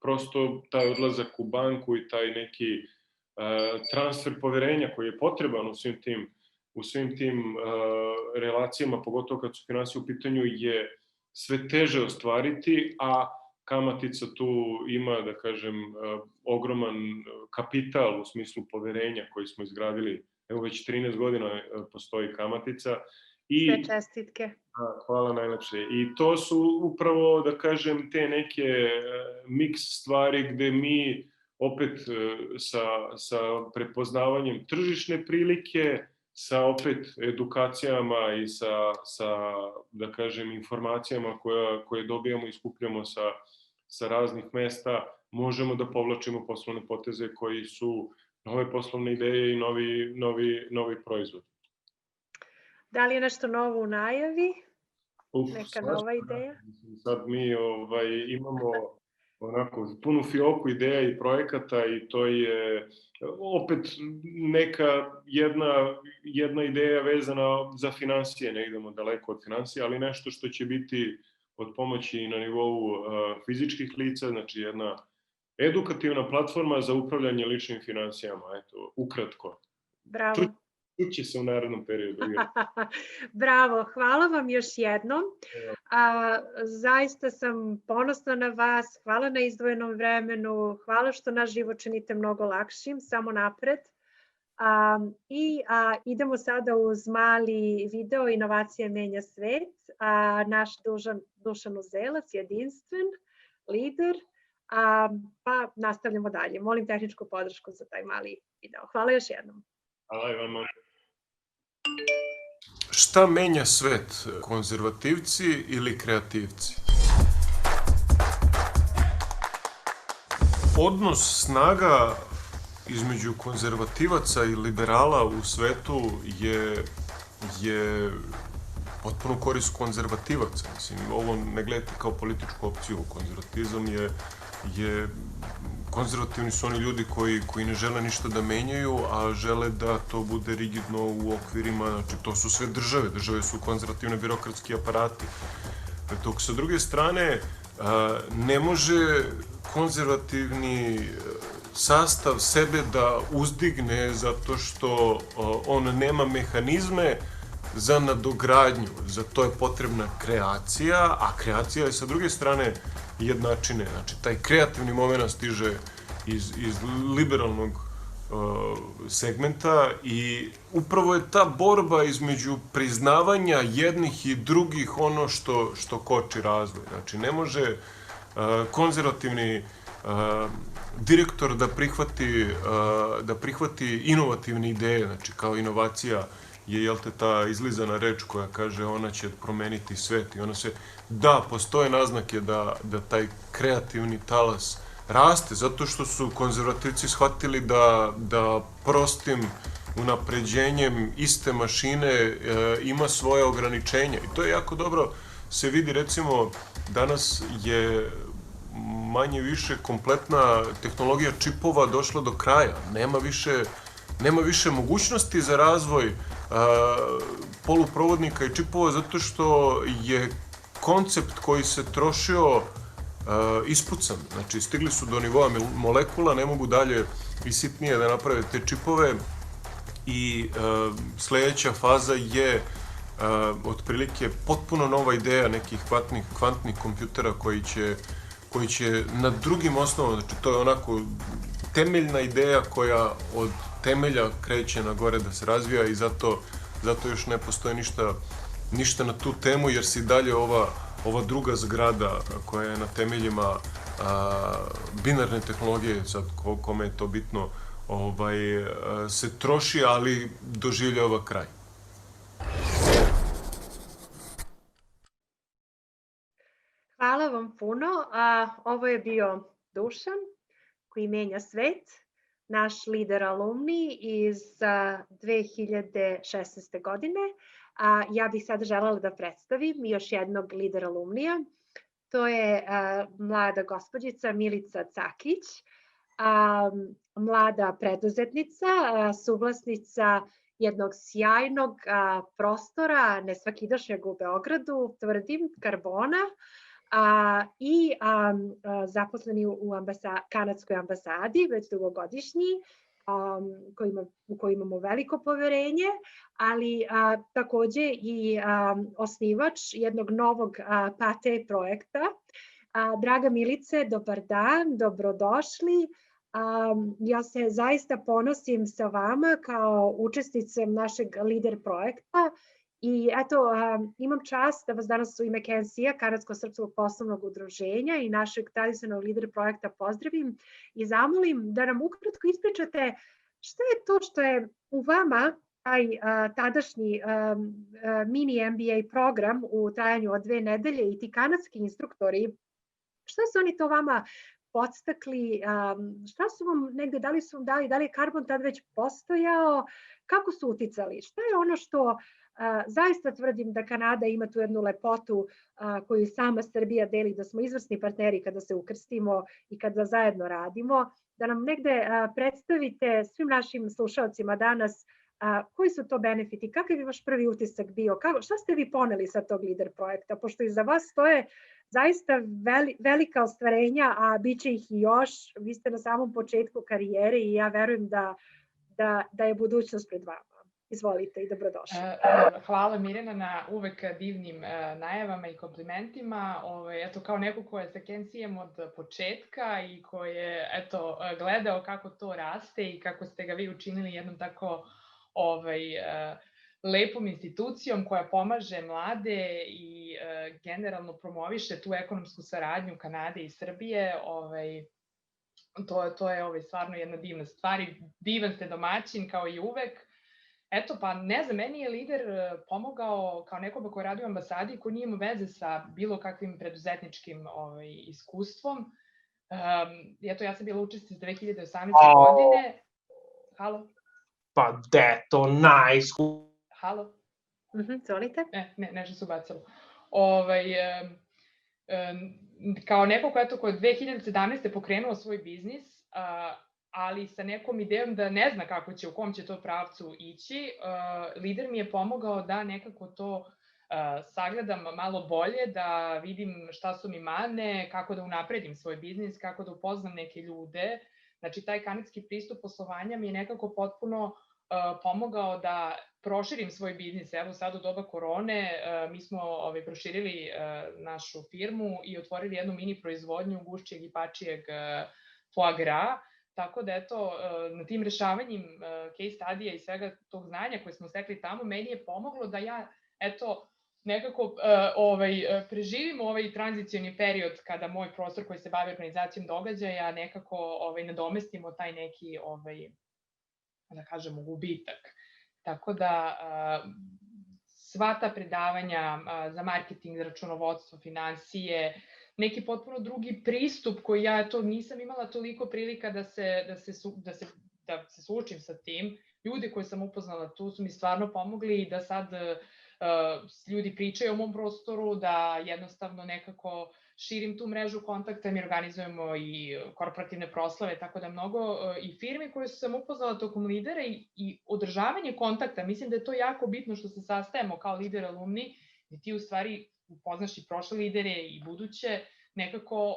prosto taj odlazak u banku i taj neki transfer poverenja koji je potreban u svim tim u svim tim relacijama, pogotovo kad su finansije u pitanju, je sve teže ostvariti, a kamatica tu ima, da kažem, ogroman kapital u smislu poverenja koji smo izgradili. Evo već 13 godina postoji kamatica. Sve čestitke. Hvala najlepše. I to su upravo, da kažem, te neke miks stvari gde mi opet sa prepoznavanjem tržišne prilike, sa opet edukacijama i sa da kažem, informacijama koje dobijamo i skupljamo sa raznih mesta, možemo da povlačimo poslovne poteze koji su nove poslovne ideje i novi proizvod. Da li je nešto novo u najavi? Neka nova ideja? Sad mi imamo onako punu fioku ideja i projekata i to je opet neka jedna ideja vezana za finansije, ne idemo daleko od finansija, ali nešto što će biti od pomoći na nivou fizičkih lica, znači jedna edukativna platforma za upravljanje ličnim finansijama, eto, ukratko. Bravo. Čuće se u narednom periodu. Bravo, hvala vam još jednom. Zaista sam ponosna na vas, hvala na izdvojenom vremenu, hvala što naš život činite mnogo lakšim, samo napred. Idemo sada uz mali video Inovacija menja svet. Naš Dušan Uzelac, jedinstven lider, pa nastavljamo dalje. Molim tehničku podršku za taj mali video. Hvala još jednom. Hvala i vama. Šta menja svet, konzervativci ili kreativci? Odnos snaga između konzervativaca i liberala u svetu je potpuno korist konzervativaca. Mislim, ovo ne gledate kao političku opciju. Konzervatizam je konzervativni su oni ljudi koji ne žele ništa da menjaju, a žele da to bude rigidno u okvirima, znači to su sve države su konzervativne birokratski aparati. Dok sa druge strane ne može konzervativni sastav sebe da uzdigne zato što on nema mehanizme za nadogradnju, za to je potrebna kreacija, a kreacija je sa druge strane jednačine. Znači, taj kreativni moment stiže iz liberalnog segmenta i upravo je ta borba između priznavanja jednih i drugih ono što koči razvoj. Znači, ne može konzervativni direktor da prihvati inovativne ideje, znači kao inovacija je, jel te, ta izlizana reč koja kaže ona će promeniti svet i ona se, da, postoje naznake da taj kreativni talas raste, zato što su konzervativci shvatili da prostim unapređenjem iste mašine ima svoje ograničenja i to je jako dobro se vidi, recimo, danas je manje više kompletna tehnologija čipova došla do kraja, nema više mogućnosti za razvoj poluprovodnika i čipova zato što je koncept koji se trošio ispucan. Znači, stigli su do nivoa molekula, ne mogu dalje i sitnije da naprave te čipove i sledeća faza je otprilike potpuno nova ideja nekih kvantnih kompjutera koji će na drugim osnovama, znači to je onako temeljna ideja koja od temelja kreće na gore da se razvija i zato još ne postoji ništa na tu temu, jer se i dalje ova druga zgrada koja je na temeljima binarne tehnologije, sad kome je to bitno, se troši, ali doživljava kraj. Hvala vam puno. Ovo je bio Dušan koji menja svet, naš lider alumni iz 2016. godine. Ja bih sad želela da predstavim još jednog lidera alumnija. To je mlada gospođica Milica Cakić, mlada preduzetnica, suvlasnica jednog sjajnog prostora, nesvakidašnjeg u Beogradu, tvrdim, Karbona, i zaposleni u kanadskoj ambasadi, već dugogodišnji, u koji imamo veliko poverenje, ali takođe i osnivač jednog novog PATE projekta. Draga Milice, dobar dan, dobrodošli. Ja se zaista ponosim sa vama kao učesnicom našeg lider projekta i eto, imam čast da vas danas u ime KNC-a, Kanadsko-srpskog poslovnog udruženja i našeg tradicionalnog lider projekta pozdravim i zamolim da nam ukratko ispričate šta je to što je u vama taj tadašnji mini MBA program u trajanju od 2 nedelje i ti kanadski instruktori, šta su oni to vama podstakli, šta su vam negde, da li su vam dali, da li je Carbon tad već postojao, kako su uticali, šta je ono što zaista tvrdim da Kanada ima tu jednu lepotu koju sama Srbija deli, da smo izvrsni partneri kada se ukrstimo i kada zajedno radimo, da nam negde predstavite svim našim slušalcima danas koji su to benefiti, kakav je vaš prvi utisak bio, šta ste vi poneli sa tog lider projekta, pošto iza vas stoje zaista velika ostvarenja, a bit će ih i još, vi ste na samom početku karijere i ja verujem da je budućnost pred vama. Izvolite i dobrodošli. Hvala Mirjana na uvek divnim najavama i komplimentima. Eto, kao neko ko je sa KNC-em od početka i ko je gledao kako to raste i kako ste ga vi učinili jednom tako lepom institucijom koja pomaže mlade i generalno promoviše tu ekonomsku saradnju Kanade i Srbije, to je stvarno jedna divna stvar i divan ste domaćin kao i uvek. Eto, pa ne znam, meni je lider pomogao kao nekoga koji radi u ambasadi i koji nije imao veze sa bilo kakvim preduzetničkim iskustvom. Eto, ja sam bila učesnica 2018. godine. Halo? Pa to najsku. Halo? Zvolite. Nešto se ubacilo. Kao neko ko je 2017. pokrenuo svoj biznis, ali sa nekom idejom da ne zna kako će, u kom će to pravcu ići, lider mi je pomogao da nekako to sagledam malo bolje, da vidim šta su mi mane, kako da unapredim svoj biznis, kako da upoznam neke ljude. Znači, taj kanadski pristup poslovanja mi je nekako potpuno pomogao da proširim svoj biznis. Evo sad u doba korone mi smo proširili našu firmu i otvorili jednu mini proizvodnju gušćeg i pačijeg foie gras. Tako da eto, na tim rešavanjem case studija i svega tog znanja koje smo stekli tamo, meni je pomoglo da ja eto nekako preživim ovaj tranzicioni period kada moj prostor koji se bavi organizacijom događaja nekako nadomestimo taj neki da kažemo gubitak. Tako da sva ta predavanja za marketing, računovodstvo, finansije, neki potpuno drugi pristup koji ja to nisam imala toliko prilika da se suočim sa tim. Ljudi koje sam upoznala tu su mi stvarno pomogli i da sad ljudi pričaju o mom prostoru, da jednostavno nekako širim tu mrežu kontakta, mi organizujemo i korporativne proslave, tako da mnogo i firmi koje su sam upoznala tokom lidera i održavanje kontakta, mislim da je to jako bitno što se sastajemo kao lider alumni, gde ti u stvari upoznaš i prošle lidere i buduće, nekako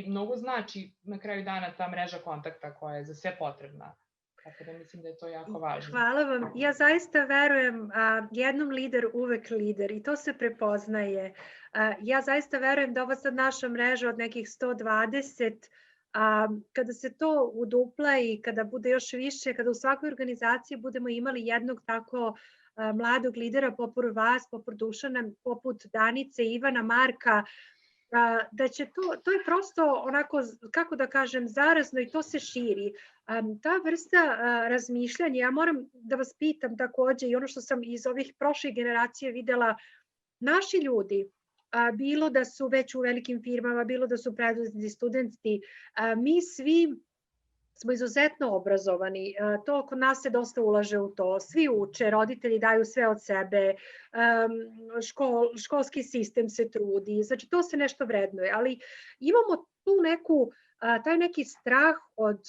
mnogo znači na kraju dana ta mreža kontakta koja je za sve potrebna. Tako da mislim da je to jako važno. Hvala vam. Ja zaista verujem jednom lider uvek lider i to se prepoznaje. Ja zaista verujem da ova sad naša mreža od nekih 120, kada se to udupla i kada bude još više, kada u svakoj organizaciji budemo imali jednog tako mladog lidera poput vas, poput Dušana, poput Danice, Ivana, Marka, da će to je prosto onako, kako da kažem, zarazno i to se širi. Ta vrsta razmišljanja, ja moram da vas pitam takođe i ono što sam iz ovih prošlih generacija videla, naši ljudi, bilo da su već u velikim firmama, bilo da su preduzetnici, studenti, mi svi smo izuzetno obrazovani, to kod nas se dosta ulaže u to, svi uče, roditelji daju sve od sebe, školski sistem se trudi, znači to se nešto vrednuje, ali imamo tu taj neki strah od,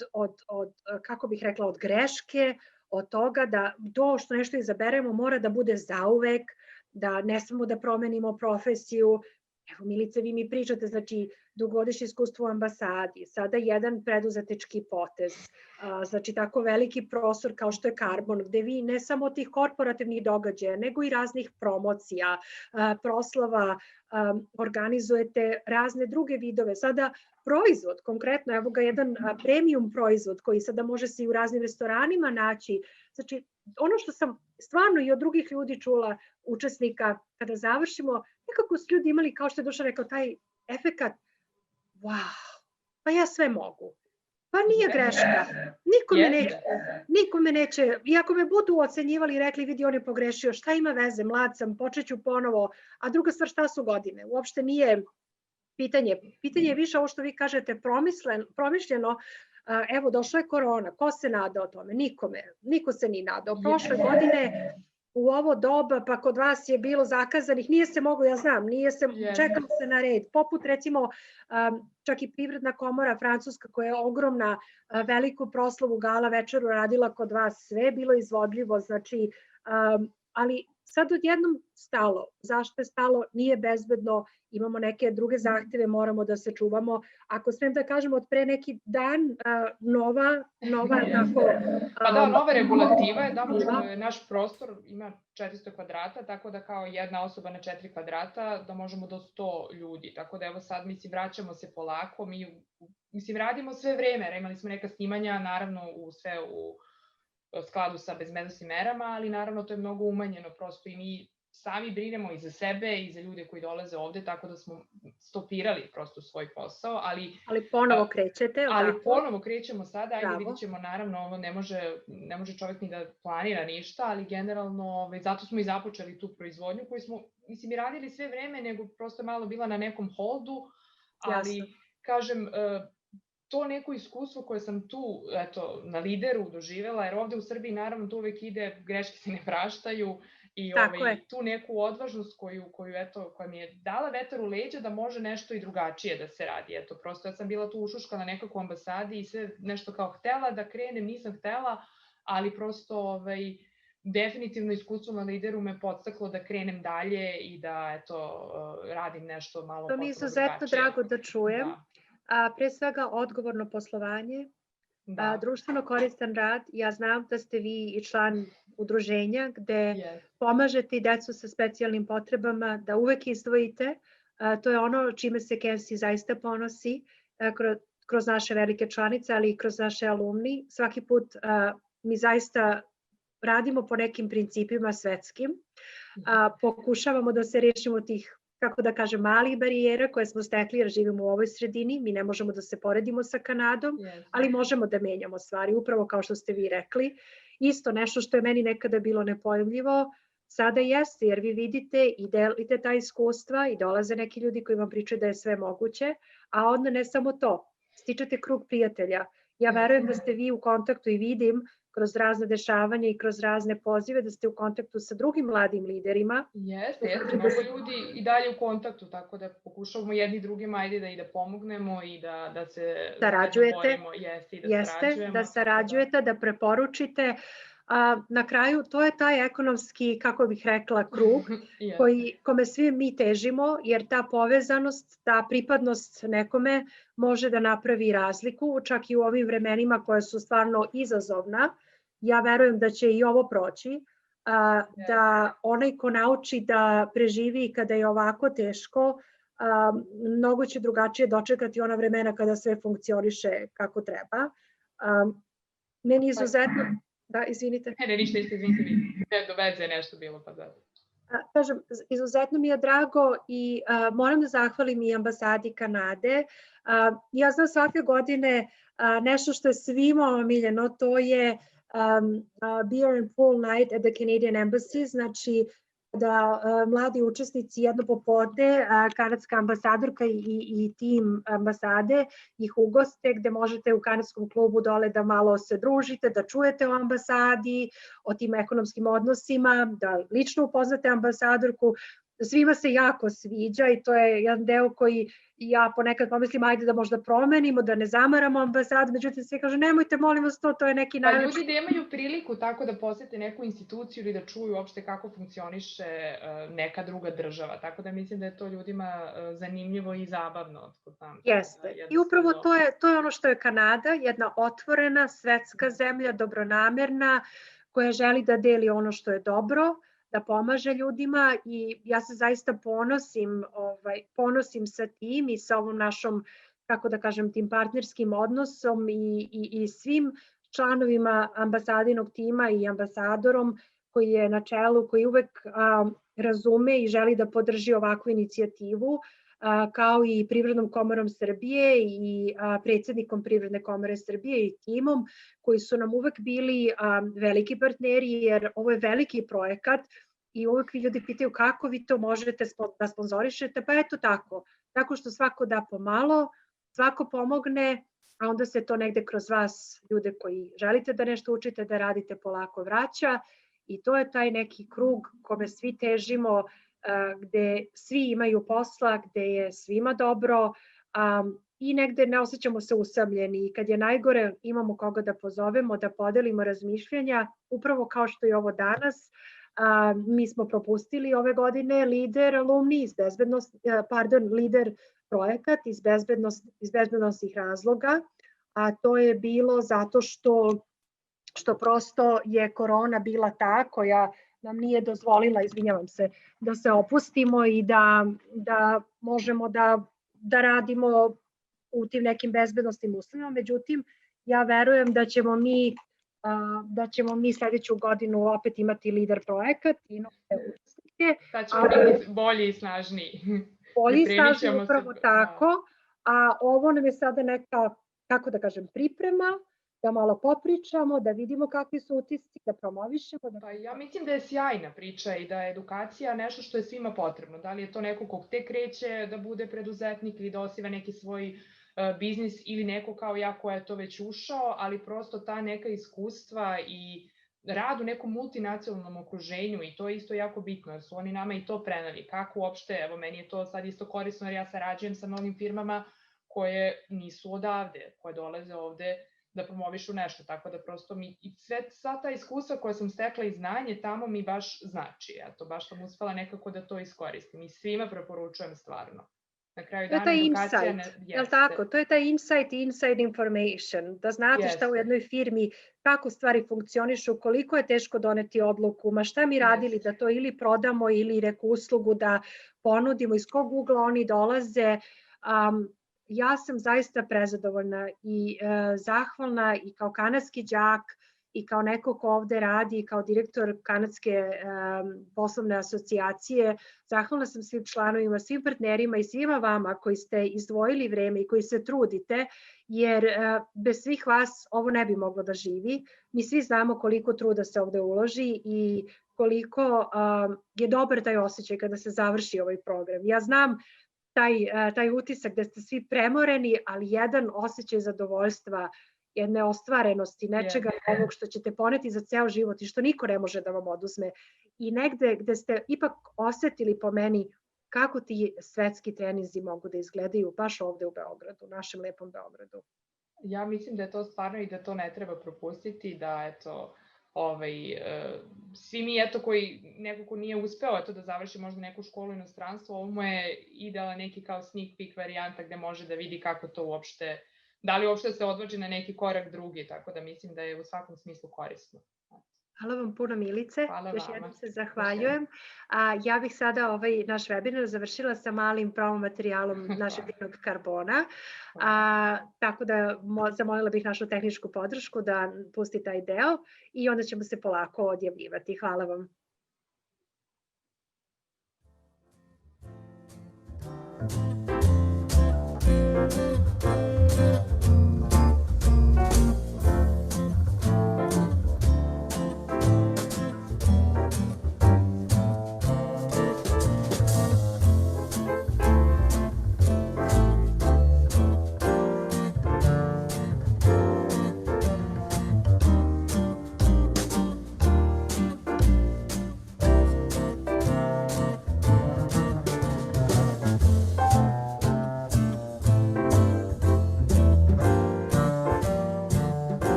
kako bih rekla, od greške, od toga da to što nešto izaberemo mora da bude zauvek, da ne smemo da promenimo profesiju. Evo, Milice, vi mi pričate, znači, dugogodišnje iskustvo u ambasadi, sada jedan preduzetnički potez, znači tako veliki prostor kao što je Karbon, gde vi ne samo tih korporativnih događaja, nego i raznih promocija, proslava, organizujete razne druge vidove. Sada proizvod, konkretno, evo ga jedan premium proizvod koji sada može se i u raznim restoranima naći. Znači, ono što sam stvarno i od drugih ljudi čula, učesnika, kada završimo, nekako su ljudi imali, kao što je Duša rekao, taj efekat, wow, pa ja sve mogu. Pa nije greška. Niko me neće, iako me budu ocenjivali i rekli, vidi, on je pogrešio, šta ima veze, mlad sam, počet ću ponovo, a druga stvar, šta su godine? Uopšte nije pitanje. Pitanje je više ovo što vi kažete, promišljeno. Evo, došla je korona, ko se nada o tome? Niko se ni nadao. Prošle godine u ovo doba, pa kod vas je bilo zakazanih, nije se moglo, ja znam, čekalo se na red. Poput, recimo, čak i Privredna komora Francuska, koja je ogromna, veliku proslavu gala večeru radila kod vas, sve je bilo izvodljivo, znači, ali sad odjednom stalo. Zašto je stalo? Nije bezbedno, imamo neke druge zahteve, moramo da se čuvamo. Ako smijem da kažem, od pre neki dan nova Pa da, nova regulativa je da naš prostor ima 400 kvadrata, tako da kao jedna osoba na 4 kvadrata da možemo do 100 ljudi. Tako da evo sad, mislim, vraćamo se polako, mislim, radimo sve vreme, imali smo neka snimanja, naravno sve u skladu sa bezbednosnim merama, ali naravno to je mnogo umanjeno, prosto i mi sami brinemo i za sebe i za ljude koji dolaze ovde, tako da smo stopirali prosto svoj posao, ali ponovo krećete, ali ponovo krećemo sada, ajde vidit ćemo, naravno ovo ne može čovjek ni da planira ništa, ali generalno zato smo i započeli tu proizvodnju koju smo, mislim, i radili sve vreme, nego prosto je malo bila na nekom holdu, ali kažem, to neko iskustvo koje sam tu, eto, na Lideru doživela, jer ovde u Srbiji naravno to uvek ide, greške se ne praštaju i tu neku odvažnost koja mi je dala vetar u leđa da može nešto i drugačije da se radi. Eto, prosto ja sam bila tu ušuškana nekako u ambasadi i sve nešto kao htela da krenem, nisam htela, ali prosto definitivno iskustvo na Lideru me podstaklo da krenem dalje i da, eto, radim nešto malo potpuno drugačije. To mi je izuzetno drago da čujem. Pre svega odgovorno poslovanje, društveno koristan rad. Ja znam da ste vi i član udruženja gde pomažete i decu sa specijalnim potrebama, da uvek izdvojite. To je ono čime se KFC zaista ponosi kroz naše velike članice, ali i kroz naše alumni. Svaki put mi zaista radimo po nekim principima svetskim. Pokušavamo da se rešimo tih, kako da kažem, malih barijera koje smo stekli jer živimo u ovoj sredini. Mi ne možemo da se poredimo sa Kanadom, ali možemo da menjamo stvari, upravo kao što ste vi rekli. Isto nešto što je meni nekada bilo nepojmljivo, sada jeste, jer vi vidite i delite ta iskustva i dolaze neki ljudi koji vam pričaju da je sve moguće, a onda ne samo to, stičete krug prijatelja. Ja verujem da ste vi u kontaktu i vidim kroz razne dešavanja i kroz razne pozive, da ste u kontaktu sa drugim mladim liderima. Jeste, mnogo ljudi i dalje u kontaktu, tako da pokušavamo jedni drugima, ajde da pomognemo i da se sarađujemo. Jeste, da sarađujete, da preporučite. Na kraju, to je taj ekonomski, kako bih rekla, krug kome svi mi težimo, jer ta povezanost, ta pripadnost nekome može da napravi razliku, čak i u ovim vremenima koja su stvarno izazovna. Ja verujem da će i ovo proći, da onaj ko nauči da preživi kada je ovako teško, mnogo će drugačije dočekati ona vremena kada sve funkcioniše kako treba. Meni izuzetno... Da, izvinite. Ne, ništa, izvinite mi. Do veze je nešto bilo, pa da. Kažem, izuzetno mi je drago i moram da zahvalim i ambasadi Kanade. Ja znam svake godine nešto što je svima omiljeno, to je Beer and Pool Night at the Canadian Embassy, znači da mladi učesnici jedno popodne, kanadska ambasadorka i tim ambasade ih ugoste gde možete u kanadskom klubu dole da malo se družite, da čujete o ambasadi, o tim ekonomskim odnosima, da lično upoznate ambasadorku. svima se jako sviđa i to je jedan deo koji ja ponekad pomislim ajde da možda promenimo, da ne zamaramo ambasadu, međutim svi kažu nemojte molim vas to je neki Pa najlepši. ljudi da imaju priliku tako da posete neku instituciju ili da čuju uopšte kako funkcioniše neka druga država, tako da mislim da je to ljudima zanimljivo i zabavno. Jeste, i upravo to je ono što je Kanada, jedna otvorena svetska zemlja, dobronamerna, koja želi da deli ono što je dobro, da pomaže ljudima i ja se zaista ponosim sa tim i sa ovom našom, kako da kažem, tim partnerskim odnosom i svim članovima ambasadinog tima i ambasadorom koji je na čelu, koji uvek razume i želi da podrži ovakvu inicijativu, kao i Privrednom komorom Srbije i predsjednikom Privredne komore Srbije i timom koji su nam uvek bili veliki partneri jer ovo je veliki projekat i uvek vi ljudi pitaju kako vi to možete da sponzorišete, pa eto tako što svako da pomalo, svako pomogne, a onda se to negde kroz vas, ljude koji želite da nešto učite, da radite, polako vraća i to je taj neki krug kome svi težimo, gde svi imaju posla, gde je svima dobro i negde ne osjećamo se usamljeni i kad je najgore imamo koga da pozovemo, da podelimo razmišljanja, upravo kao što je ovo danas. Mi smo propustili ove godine lider alumni lider projekat iz bezbednostnih razloga, a to je bilo zato što prosto je korona bila ta koja nam nije dozvolila, izvinjavam se, da se opustimo i da možemo da radimo u tim nekim bezbednostnim uslovima. Međutim, ja verujem da ćemo mi sledeću godinu opet imati lider projekat i nove učesnike. Sad ćemo biti bolji i snažniji. Bolji i snažniji, upravo tako. A ovo nam je sada neka, kako da kažem, priprema, da malo popričamo, da vidimo kakvi su utisci, da promovišemo. Pa ja mislim da je sjajna priča i da je edukacija nešto što je svima potrebno. Da li je to neko kog tek kreće da bude preduzetnik ili da osniva neki svoj biznis ili neko kao ja koja je to već ušao, ali prosto ta neka iskustva i rad u nekom multinacionalnom okruženju i to je isto jako bitno, jer su oni nama i to preneli. Kako uopšte, evo meni je to sad isto korisno jer ja sarađujem sa novim firmama koje nisu odavde, koje dolaze ovde da promovišu nešto, tako da prosto mi i sva ta iskustva koja sam stekla i znanje tamo mi baš znači. Eto, baš sam uspela nekako da to iskoristim i svima preporučujem stvarno. Na kraju dana edukacija jeste. Tako, to je taj insight i inside information, da znate šta u jednoj firmi, kako stvari funkcionišu, koliko je teško doneti odluku, ma šta mi radili da to ili prodamo ili neku uslugu da ponudimo, iz kog ugla oni dolaze. Ja sam zaista prezadovoljna i zahvalna i kao kanadski đak i kao neko ko ovde radi, kao direktor Kanadske poslovne asocijacije, zahvalna sam svim članovima, svim partnerima i svima vama koji ste izdvojili vreme i koji se trudite, jer bez svih vas ovo ne bi moglo da živi. Mi svi znamo koliko truda se ovde uloži i koliko je dobar taj osjećaj kada se završi ovaj program. Ja znam taj utisak da ste svi premoreni, ali jedan osjećaj zadovoljstva, jedne ostvarenosti, nečega ovog što ćete poneti za ceo život i što niko ne može da vam oduzme. I negde gde ste ipak osetili po meni kako ti svetski treninzi mogu da izgledaju baš ovde u Beogradu, u našem lepom Beogradu. Ja mislim da je to stvarno i da to ne treba propustiti, da eto, svi mi koji neko ko nije uspeo da završi možda neku školu u inostranstvu, ovo mu je idealan neki kao sneak peek varijanta gde može da vidi kako to uopšte, da li uopšte se odvaži na neki korak drugi, tako da mislim da je u svakom smislu korisno. Hvala vam puno Milice, još jednom se zahvaljujem. Ja bih sada ovaj naš webinar završila sa malim promo materijalom našeg divnog karbona, tako da zamolila bih našu tehničku podršku da pusti taj deo i onda ćemo se polako odjavljivati. Hvala vam.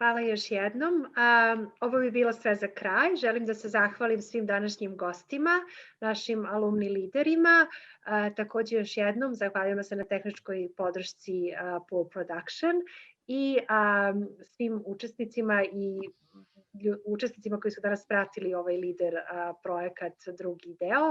Hvala još jednom. Ovo bi bilo sve za kraj. Želim da se zahvalim svim današnjim gostima, našim alumni liderima. Takođe još jednom zahvaljujemo se na tehničkoj podršci Pool Production i svim učesnicima koji su danas pratili ovaj lider projekat drugi deo.